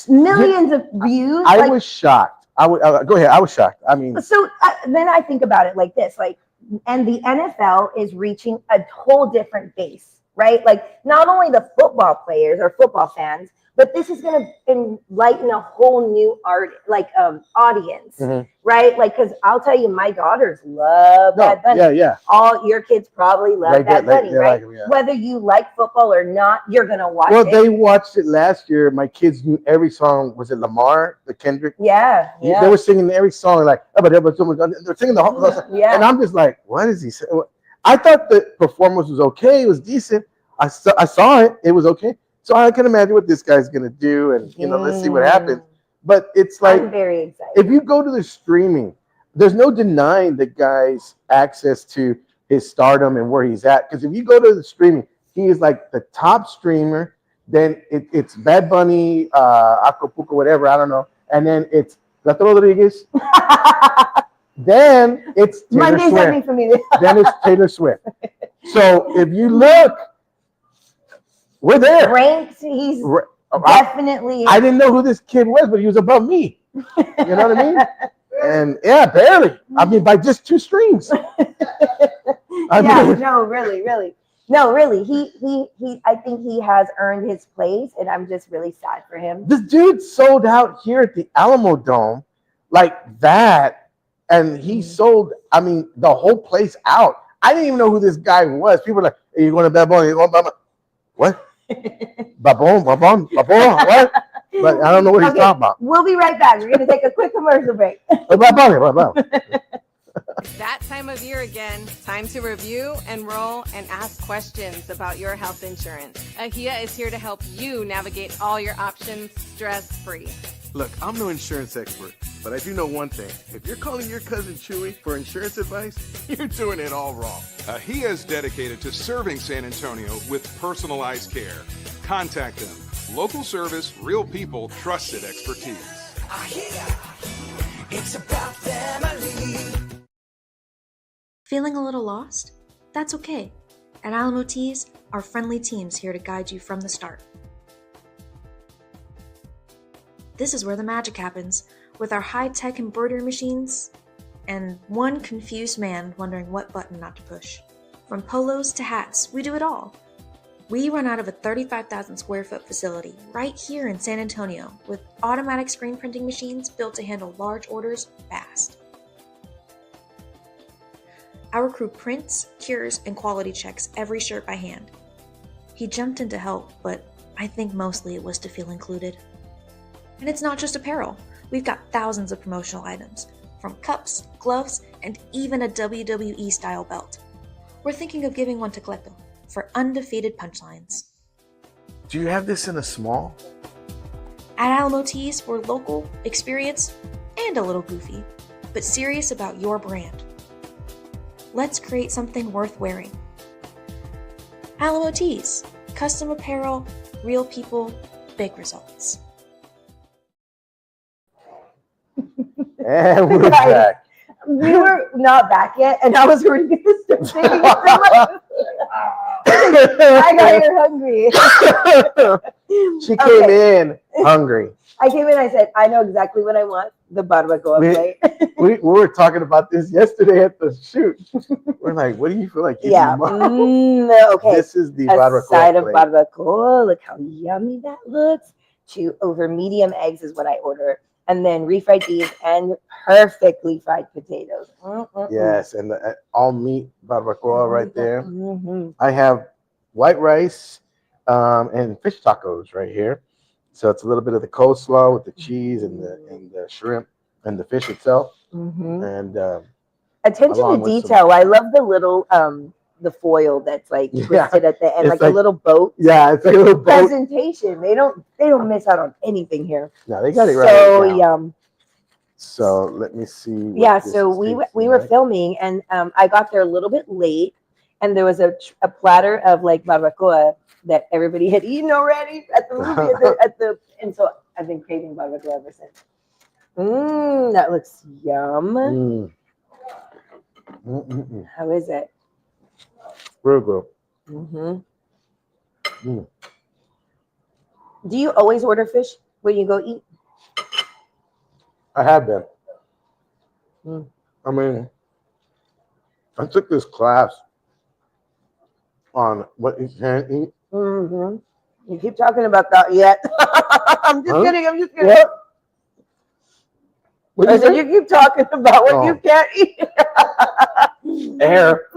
millions of views. I was shocked. I would go ahead. I was shocked. I mean, So then I think about it like this, like, and the NFL is reaching a whole different base, right? Like not only the football players or football fans, but this is going to enlighten a whole new audience, right? Like, because I'll tell you, my daughters love Bad Bunny. Yeah. All your kids probably love Bad Bunny, right? Like, yeah. Whether you like football or not, you're going to watch it. Well, they watched it last year. My kids knew every song. Was it Lamar, the Kendrick? Yeah. They were singing every song, like, they're singing the whole song. Yeah. And I'm just like, what is he saying? I thought the performance was okay. It was decent. I saw it. It was okay. So I can imagine what this guy's going to do. And, let's see what happens. But it's like, I'm very excited. If you go to the streaming, there's no denying the guy's access to his stardom and where he's at. Because if you go to the streaming, he is like the top streamer. Then it's Bad Bunny, Acapulco, whatever, I don't know. And then it's Cleto Rodriguez. Then it's Taylor Swift. Then it's Taylor Swift. So if you look, we're there. Ranked, he's definitely. I didn't know who this kid was, but he was above me. You know what I mean? And yeah, barely. I mean, by just 2 streams. No, really. No, really. He. I think he has earned his place, and I'm just really sad for him. This dude sold out here at the Alamo Dome, like that, and he sold. I mean, the whole place out. I didn't even know who this guy was. People were like, "Hey, you going to Bad Bunny? What? Babon, what?" But I don't know what he's talking about. We'll be right back. We're going to take a quick commercial break. It's that time of year again. Time to review, enroll, and ask questions about your health insurance. Ahia is here to help you navigate all your options stress-free. Look, I'm no insurance expert, but I do know one thing. If you're calling your cousin Chewy for insurance advice, you're doing it all wrong. Ahia is dedicated to serving San Antonio with personalized care. Contact them. Local service, real people, trusted expertise. Ahia, it's about family. Feeling a little lost? That's okay. At Alamo Tees, our friendly team's here to guide you from the start. This is where the magic happens, with our high-tech embroidery machines and one confused man wondering what button not to push. From polos to hats, we do it all. We run out of a 35,000 square foot facility right here in San Antonio with automatic screen printing machines built to handle large orders fast. Our crew prints, cures, and quality checks every shirt by hand. He jumped in to help, but I think mostly it was to feel included. And it's not just apparel. We've got thousands of promotional items, from cups, gloves, and even a WWE-style belt. We're thinking of giving one to Cleto for undefeated punchlines. Do you have this in a small? At Alamo Tees, we're local, experienced, and a little goofy, but serious about your brand. Let's create something worth wearing. Alamo Tees, custom apparel, real people, big results. And we're back. We were not back yet, and I was ready to start singing. I got here hungry. She came in hungry. I came in, I said, I know exactly what I want, the barbacoa plate. We were talking about this yesterday at the shoot. We're like, what do you feel like eating tomorrow? Okay. This is the a side of plate. barbacoa. Look how yummy that looks. 2 over medium eggs is what I order. And then refried beans and perfectly fried potatoes. Yes, and the all meat barbacoa right there. I have white rice and fish tacos right here. So it's a little bit of the coleslaw with the cheese and the shrimp and the fish itself. And attention to detail. I love the little the foil that's like twisted at the end, like a little boat. Yeah, it's like a little boat. Presentation. They don't miss out on anything here. No, they got it right. So yum. So let me see. Yeah, so we were filming, and I got there a little bit late, and there was a platter of like barbacoa that everybody had eaten already at the movie and so I've been craving barbacoa ever since. That looks yum. How is it? Real good. Do you always order fish when you go eat? I have been. Mm. I mean, I took this class on what you can eat. Mm-hmm. You keep talking about that yet. I'm just Huh? kidding. I'm just kidding. What? What I you said say? you keep talking about what you Oh. can't eat. Air.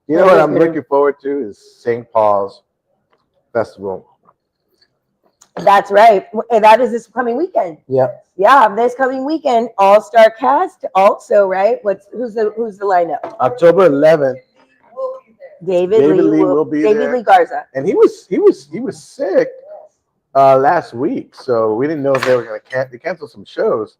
You know what I'm looking forward to is St. Paul's Festival. That's right. And that is this coming weekend. Yep. Yeah, this coming weekend, all-star cast also, right? Who's the lineup? October 11th. David David Lee Lee will be David there. Lee Garza. And he was sick last week, so we didn't know if they were going to they canceled some shows.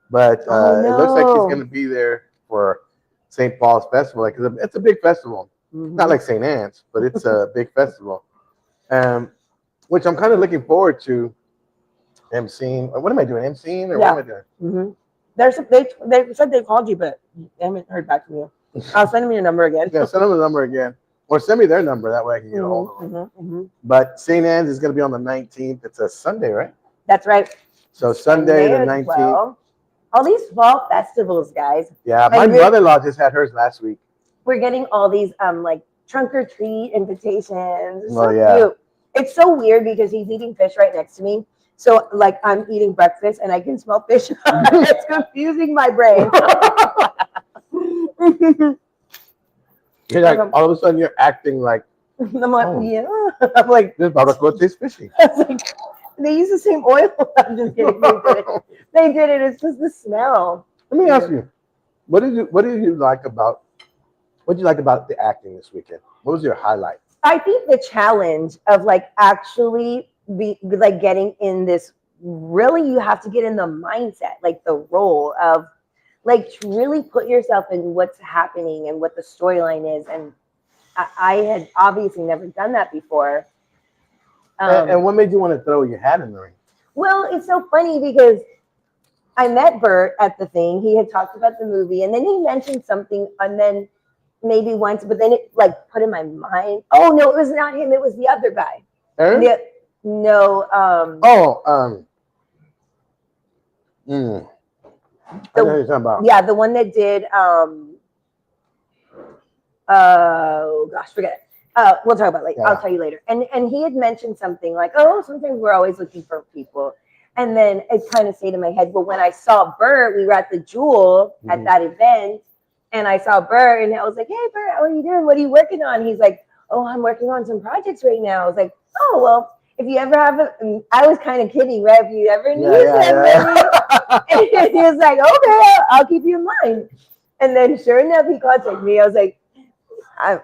But it looks like he's going to be there for St. Paul's Festival. Like it's a big festival, not like St. Anne's, but it's a big festival, which I'm kind of looking forward to. MCing. What am I doing? MCing or what am I doing? Mm-hmm. They said they called you, but I haven't heard back from you. I'll send them your number again. Yeah, send them the number again, or send me their number. That way I can get a hold of them. But St. Anne's is going to be on the 19th. It's a Sunday, right? That's right. So Sunday the 19th. Well. All these fall festivals, guys. Yeah, my mother-in-law just had hers last week. We're getting all these like trunk or treat invitations. It's so yeah. cute. It's so weird because he's eating fish right next to me. So like I'm eating breakfast and I can smell fish. It's confusing my brain. You're like all of a sudden you're acting like I'm like, yeah. I'm like, this barbacoa tastes fishy. I was like, they use the same oil. I'm just kidding. They did it. It's just the smell. Let me ask you, what did you like about the acting this weekend? What was your highlight? I think the challenge of like actually be like getting in this, really you have to get in the mindset, like the role of like to really put yourself in what's happening and what the storyline is. And I had obviously never done that before. And what made you want to throw your hat in the ring? Well, it's so funny because I met Bert at the thing. He had talked about the movie and then he mentioned something and then maybe once, but then it like put in my mind. Oh no, it was not him. It was the other guy. Aaron? No. I know who you're talking about. Yeah, the one that did. Oh gosh, forget it. We'll talk about it later. Yeah. I'll tell you later. And he had mentioned something like, oh, sometimes we're always looking for people. And then it kind of stayed in my head. But when I saw Bert, we were at the Jewel at that event, and I saw Bert, and I was like, hey, Bert, how are you doing? What are you working on? He's like, oh, I'm working on some projects right now. I was like, oh, well, if you ever have I was kind of kidding, right? If you ever need somebody. And he was like, okay, I'll keep you in mind. And then sure enough, he contacted me. I was like,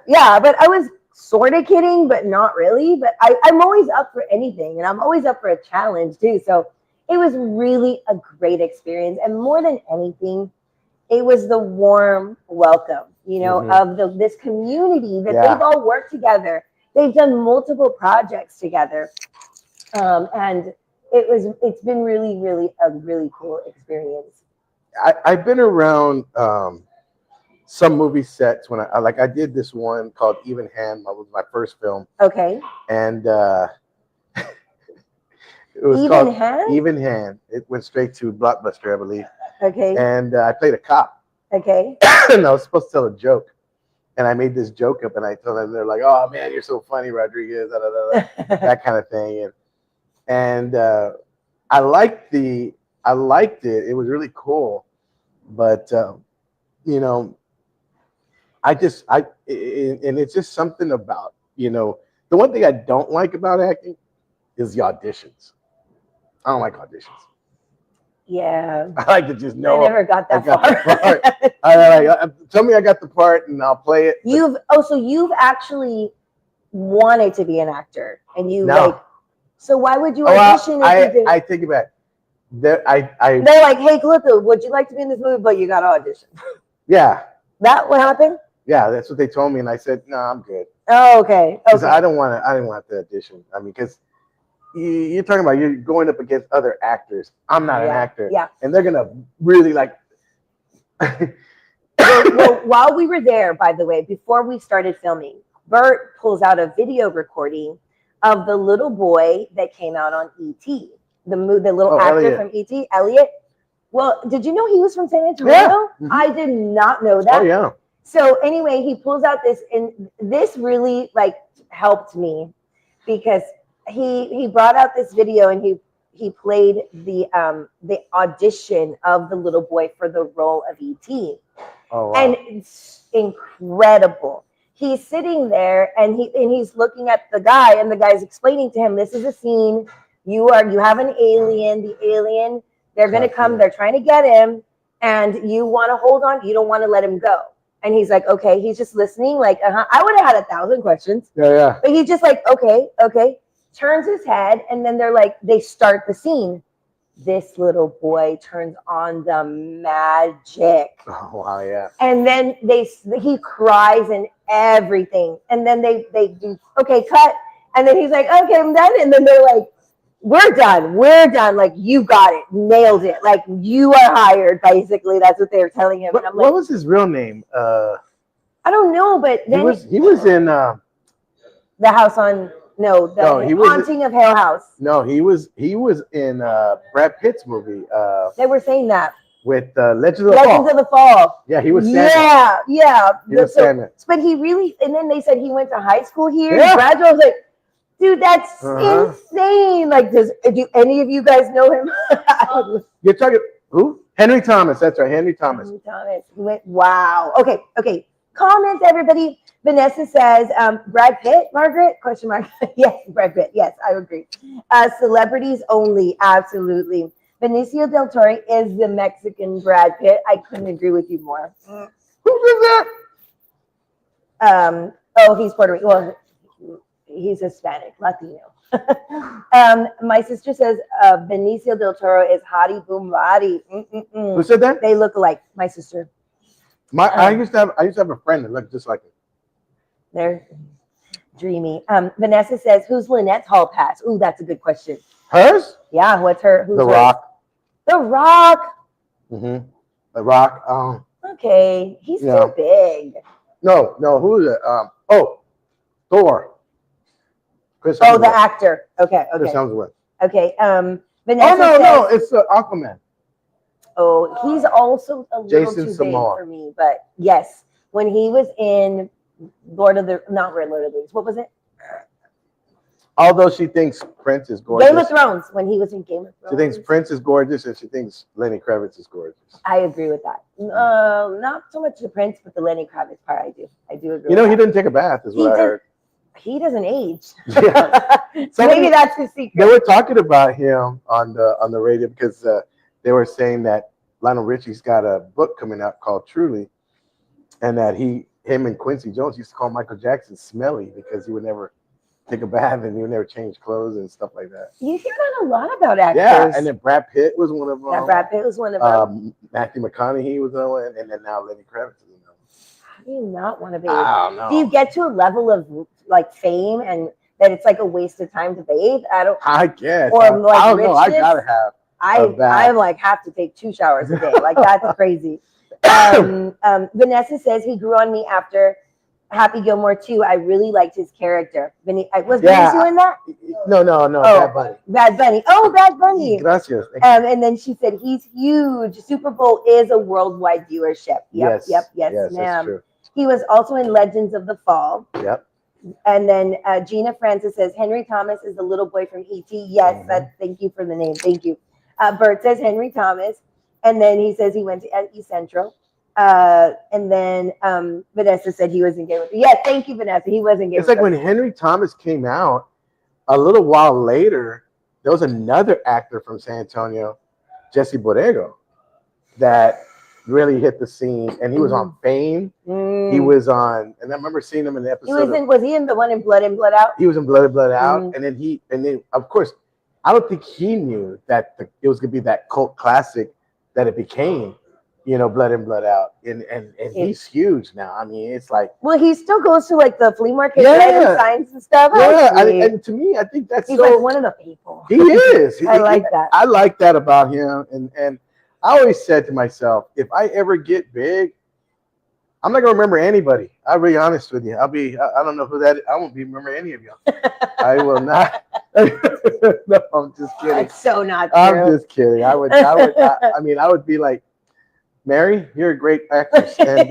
yeah, but I was sort of kidding, but not really. But I'm always up for anything, and I'm always up for a challenge too. So it was really a great experience. And more than anything, it was the warm welcome, of this community that they've all worked together. They've done multiple projects together. And it's been really, really a really cool experience. I've been around some movie sets when I did this one called Even Hand. That was my first film. Okay. And it was Even called Hand? Even Hand. It went straight to Blockbuster, I believe. Okay. And I played a cop. Okay. And I was supposed to tell a joke. And I made this joke up and I told them, they're like, oh man, you're so funny, Rodriguez, that kind of thing. And I liked it. It was really cool. But and it's just something about, the one thing I don't like about acting is the auditions. I don't like auditions. Yeah. I like to just know. I never got that far. Tell me I got the part and I'll play it. So you've actually wanted to be an actor, and so why would you audition if you didn't? I take it back. They're like, hey, Cleto, would you like to be in this movie? But you got to audition. Yeah. That what happened? Yeah, that's what they told me, and I said, no, I'm good. Oh, okay. I didn't want to audition. I mean, because you're talking about you're going up against other actors. I'm not an actor. Yeah. And they're gonna really like. well, while we were there, by the way, before we started filming, Bert pulls out a video recording of the little boy that came out on ET. the little Oh, actor Elliot. from E.T., Elliot. Well, did you know he was from San Antonio? Yeah. Mhm. I did not know that. Oh yeah. So anyway, he pulls out this, and this really like helped me because he brought out this video, and he played the audition of the little boy for the role of E.T. Oh wow. And it's incredible. He's sitting there, and he's looking at the guy, and the guy's explaining to him, "This is a scene. You have an alien. The alien, they're gonna come. They're trying to get him, and you want to hold on. You don't want to let him go." And he's like, "Okay." He's just listening, like, I would have had 1,000 questions. Yeah. But he's just like, okay. Turns his head, and then they start the scene. This little boy turns on the magic. Oh wow, yeah. And then he cries and everything. And then they do, okay, cut. And then he's like, okay, I'm done. And then they're like, we're done. Like, you got it. Nailed it. Like, you are hired, basically. That's what they were telling him. And I'm like, What was his real name? I don't know, but then he was in the house on Haunting of Hill House. No, he was in Brad Pitt's movie. They were saying that. With Legends of the Fall. Yeah, he was Sandman. Yeah. He was Sandman. But he really, and then they said he went to high school here. Yeah. Graduated. I was like, dude, that's insane. Like, do any of you guys know him? You're talking who? Henry Thomas. That's right, Henry Thomas. Henry Thomas. He went, wow. Okay. Comment, everybody. Vanessa says, Brad Pitt, Margaret? Question mark. Yes, Brad Pitt. Yes, I agree. Celebrities only. Absolutely. Benicio del Toro is the Mexican Brad Pitt. I couldn't agree with you more. Who did that? He's Puerto Rican. Well, he's Hispanic, Latino. My sister says Benicio del Toro is hottie boom body. Who said that? They look alike. My sister. I used to have a friend that looked just like him. They're dreamy. Vanessa says, who's Lynette's hall pass? Ooh, that's a good question. Hers? Yeah, what's her? Who's The hers? Rock. The Rock. Mm-hmm. The Rock. Okay, he's too big. No. Who is it? Thor. Chris Oh, Hemsworth. the actor. Okay. Chris Hemsworth. Okay. Vanessa no, says, it's Aquaman. Oh, he's also a little Jason too Momoa. big for me. But yes, when he was in Lord of the Rings, what was it? Although she thinks Prince is gorgeous. Game of Thrones, when he was in Game of Thrones. She thinks Prince is gorgeous, and she thinks Lenny Kravitz is gorgeous. I agree with that. Not so much the Prince, but the Lenny Kravitz part, I do agree with he that. didn't take a bath, is what I heard. He doesn't age. Yeah. So maybe that's his secret. They were talking about him on the radio because they were saying that Lionel Richie's got a book coming out called Truly, and that him and Quincy Jones used to call Michael Jackson smelly because he would never take a bath and he would never change clothes and stuff like that. You hear that a lot about actors. Yeah, and then Brad Pitt was one of them. Yeah, Brad Pitt was one of them. Matthew McConaughey was one, and then now Lenny Kravitz is another. How do you not want to bathe? I don't know. Do you get to a level of like fame and that it's like a waste of time to bathe? I guess. Or like I don't know. I richness? gotta have. I like have to take 2 showers a day. Like that's crazy. Vanessa says he grew on me after Happy Gilmore 2. I really liked his character. Was Benicio in that? No. Bad Bunny. Bad Bunny. Oh, Bad Bunny. Gracias. And then she said he's huge. Super Bowl is a worldwide viewership. Yep, yes, ma'am. That's true. He was also in Legends of the Fall. Yep. And then Gina Francis says Henry Thomas is the little boy from E.T. Yes, thank you for the name. Thank you. Bert says Henry Thomas. And then he says he went to East Central. And then Vanessa said he was in Game of Thrones. Yes, thank you, Vanessa. He was in Game of Thrones. It's like when Henry Thomas came out, a little while later, there was another actor from San Antonio, Jesse Borrego, that really hit the scene. And he was on Fame. He was on, and I remember seeing him in the episode. Was he in the one in Blood In, Blood Out? He was in Blood In, Blood Out. And then of course, I don't think he knew that it was going to be that cult classic that it became. Blood In, Blood Out, and he's huge now. I mean, it's like, well, he still goes to like the flea market and signs and stuff. Yeah, and to me, I think he's like one of the people. He is. I like that. I like that about him, and I always said to myself, if I ever get big, I'm not gonna remember anybody. I'll be honest with you. I don't know who that is. I won't be remember any of you. I will not. No, I'm just kidding. That's so not true. I'm just kidding. I mean, I would be like, Mary, you're a great actress, and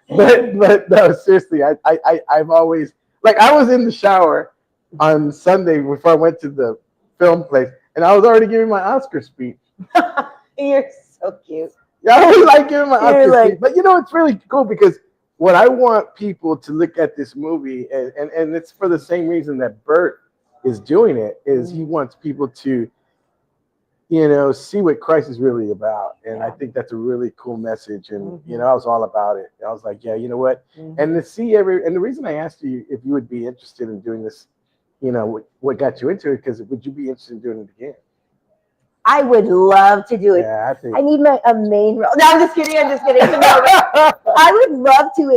but no, seriously, I've always like I was in the shower on Sunday before I went to the film place, and I was already giving my Oscar speech. You're so cute. Yeah, I was like giving my You're Oscar like- speech, but you know it's really cool because what I want people to look at this movie, and it's for the same reason that Bert is doing it, is he wants people to, you know, see what Christ is really about. And I think that's a really cool message. And, you know, I was all about it. I was like, yeah, you know what? And to see and the reason I asked you if you would be interested in doing this, you know, what got you into it, because would you be interested in doing it again? I would love to do it. Yeah, I think. I need a main role. No, I'm just kidding. I'm just kidding. No, I would love to.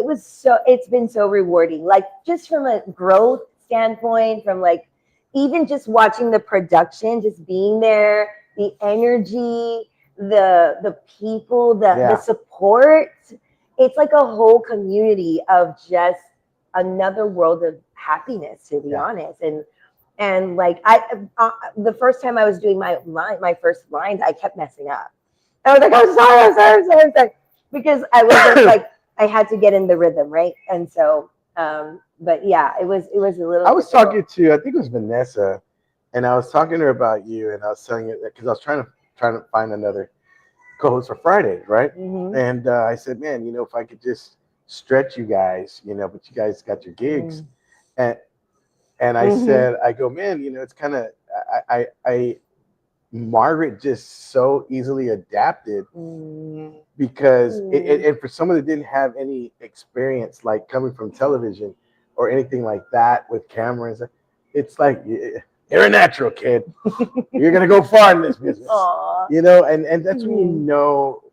It's been so rewarding. Like just from a growth standpoint, from like even just watching the production, just being there, the energy, the people, the support. It's like a whole community of just another world of happiness, to be honest. And like the first time I was doing my first lines, I kept messing up. I was like, I'm sorry, because I was just like I had to get in the rhythm, right? And so, but yeah, it was a little. I was talking to, I think it was Vanessa, and I was talking to her about you, and I was telling her that because I was trying to find another co-host for Fridays, right? And I said, man, you know, if I could just stretch you guys, you know, but you guys got your gigs, and I said, I go, man, you know, it's kind of, Margaret just so easily adapted because and for someone that didn't have any experience, like coming from television or anything like that with cameras, it's like, you're a natural, kid. You're going to go far in this business. You know, and that's when you know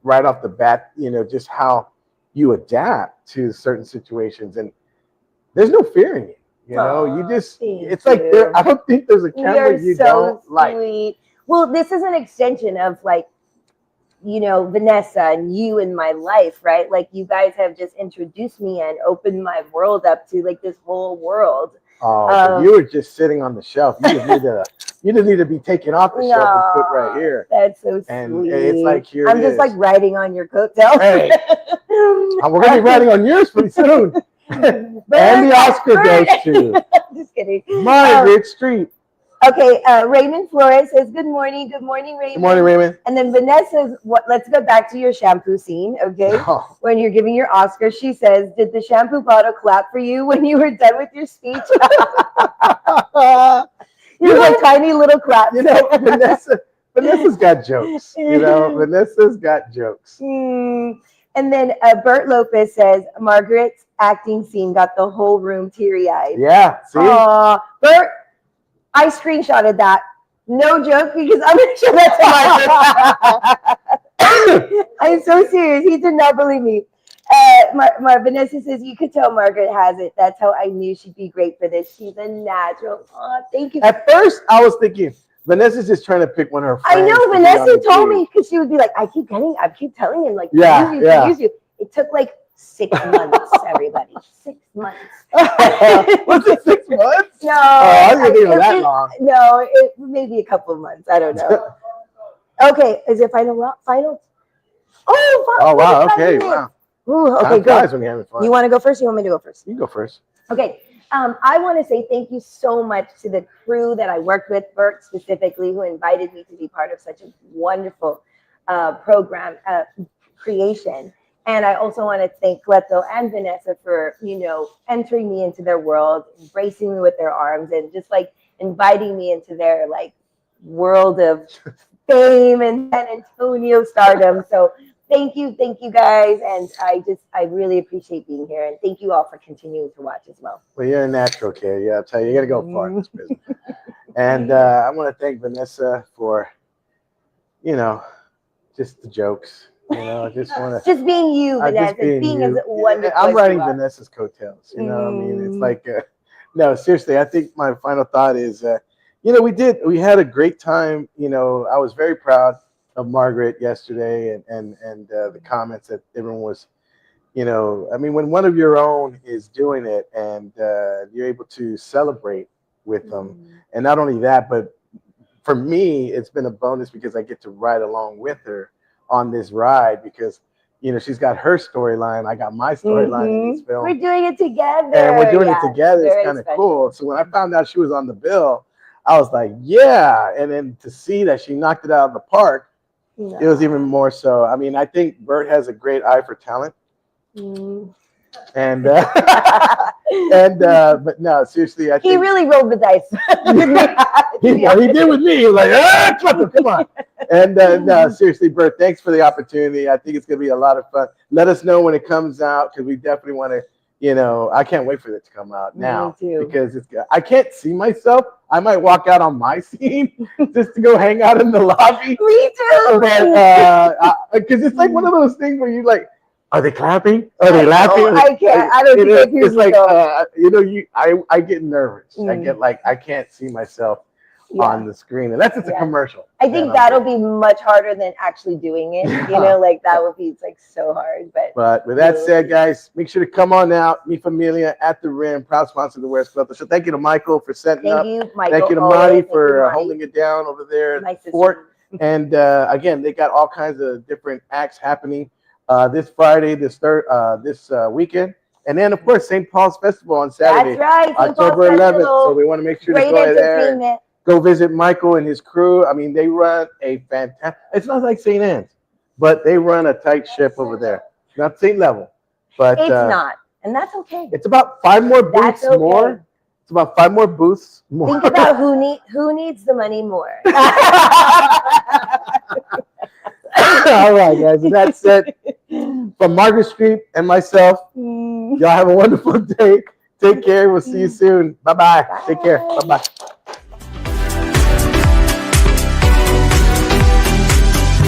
right off the bat, you know, just how you adapt to certain situations. And there's no fear in you. You know, you just, it's like, I don't think there's a camera you don't like. Well, this is an extension of like, you know, Vanessa and you in my life, right? Like you guys have just introduced me and opened my world up to like this whole world. Oh, you were just sitting on the shelf. You just need to be taken off the shelf and put right here. That's so sweet. And it's like here I'm just like riding on your coattails. Hey, we're gonna be riding on yours pretty soon. And the Oscar goes to. Just kidding. Margaret Street. Okay, Raymond Flores says, good morning, Raymond. Good morning, Raymond. And then Vanessa's, let's go back to your shampoo scene, okay? Oh. When you're giving your Oscar, she says, did the shampoo bottle clap for you when you were done with your speech? You know, tiny little clap. You know, Vanessa's got jokes. You know, Vanessa's got jokes. And then Bert Lopez says, Margaret's acting scene got the whole room teary-eyed. Yeah, see? Bert, I screenshotted that. No joke, because I'm going to show that to Margaret. I'm so serious. He did not believe me. Vanessa says, you could tell Margaret has it. That's how I knew she'd be great for this. She's a natural. Oh, thank you. At first, I was thinking, Vanessa's just trying to pick one of her friends. I know, Vanessa told me, because she would be like, I keep telling him, like, use you. It took like 6 months, everybody. 6 months. Was it 6 months? No. Oh, I didn't think it was that long. No, it maybe a couple of months. I don't know. Okay, is it final? Oh, wow. Okay, wow. Ooh, okay, good. When you're having fun. You want to go first? Or you want me to go first? You can go first. Okay. I want to say thank you so much to the crew that I worked with, Bert specifically, who invited me to be part of such a wonderful program creation. And I also want to thank Cleto and Vanessa for, you know, entering me into their world, embracing me with their arms, and just like inviting me into their like world of fame and San Antonio stardom. So thank you guys. And I really appreciate being here. And thank you all for continuing to watch as well. Well, you're a natural, kid. Yeah, I'll tell you, you got to go far in this business. And I want to thank Vanessa for, you know, just the jokes. You know, I just want to just being you, Vanessa, being as wonderful. I'm riding Vanessa's coattails. You know what I mean? It's like, no, seriously. I think my final thought is, you know, we had a great time. You know, I was very proud of Margaret yesterday, and the comments that everyone was, I mean, when one of your own is doing it and you're able to celebrate with them, and not only that, but for me, it's been a bonus because I get to ride along with her on this ride because, she's got her storyline. I got my storyline in this film. We're doing it together. And we're doing it together. It's kind of cool. So when I found out she was on the bill, I was like, yeah. And then to see that she knocked it out of the park, it was even more so. I mean, I think Bert has a great eye for talent. And but no, seriously, I think he really rolled the dice. he did with me. He was like, Cleto, come on. And no, seriously, Bert, thanks for the opportunity. I think it's gonna be a lot of fun. Let us know when it comes out because we definitely want to. I can't wait for it to come out now because I can't see myself. I might walk out on my scene just to go hang out in the lobby. Me too. Because it's like one of those things where you like. Are they clapping? Are they laughing? I can't. I don't think it's like I get nervous. I get like I can't see myself on the screen, and that's just a commercial. I think that'll be much harder than actually doing it. Like that would be like so hard. But with that said, guys, make sure to come on out. Mi Familia at the Rim, proud sponsor of the Where's Cleto. So thank you to Michael for setting up. Thank you, Michael. Thank you to Marty for holding it down over there at the fort. And again, they got all kinds of different acts happening. This Friday, this weekend, and then of course St. Paul's Festival on Saturday, that's right, October 11th. So we want to make sure to go there, go visit Michael and his crew. I mean, they run a fantastic. It's not like St. Anne's, but they run a tight ship over there. Not same level, but it's not, and that's okay. It's about 5 more booths more. It's about 5 more booths more. Think about who needs the money more. All right, guys. With that said, from Margaret Street and myself, y'all have a wonderful day. Take care. We'll see you soon. Bye-bye. Take care. Bye-bye.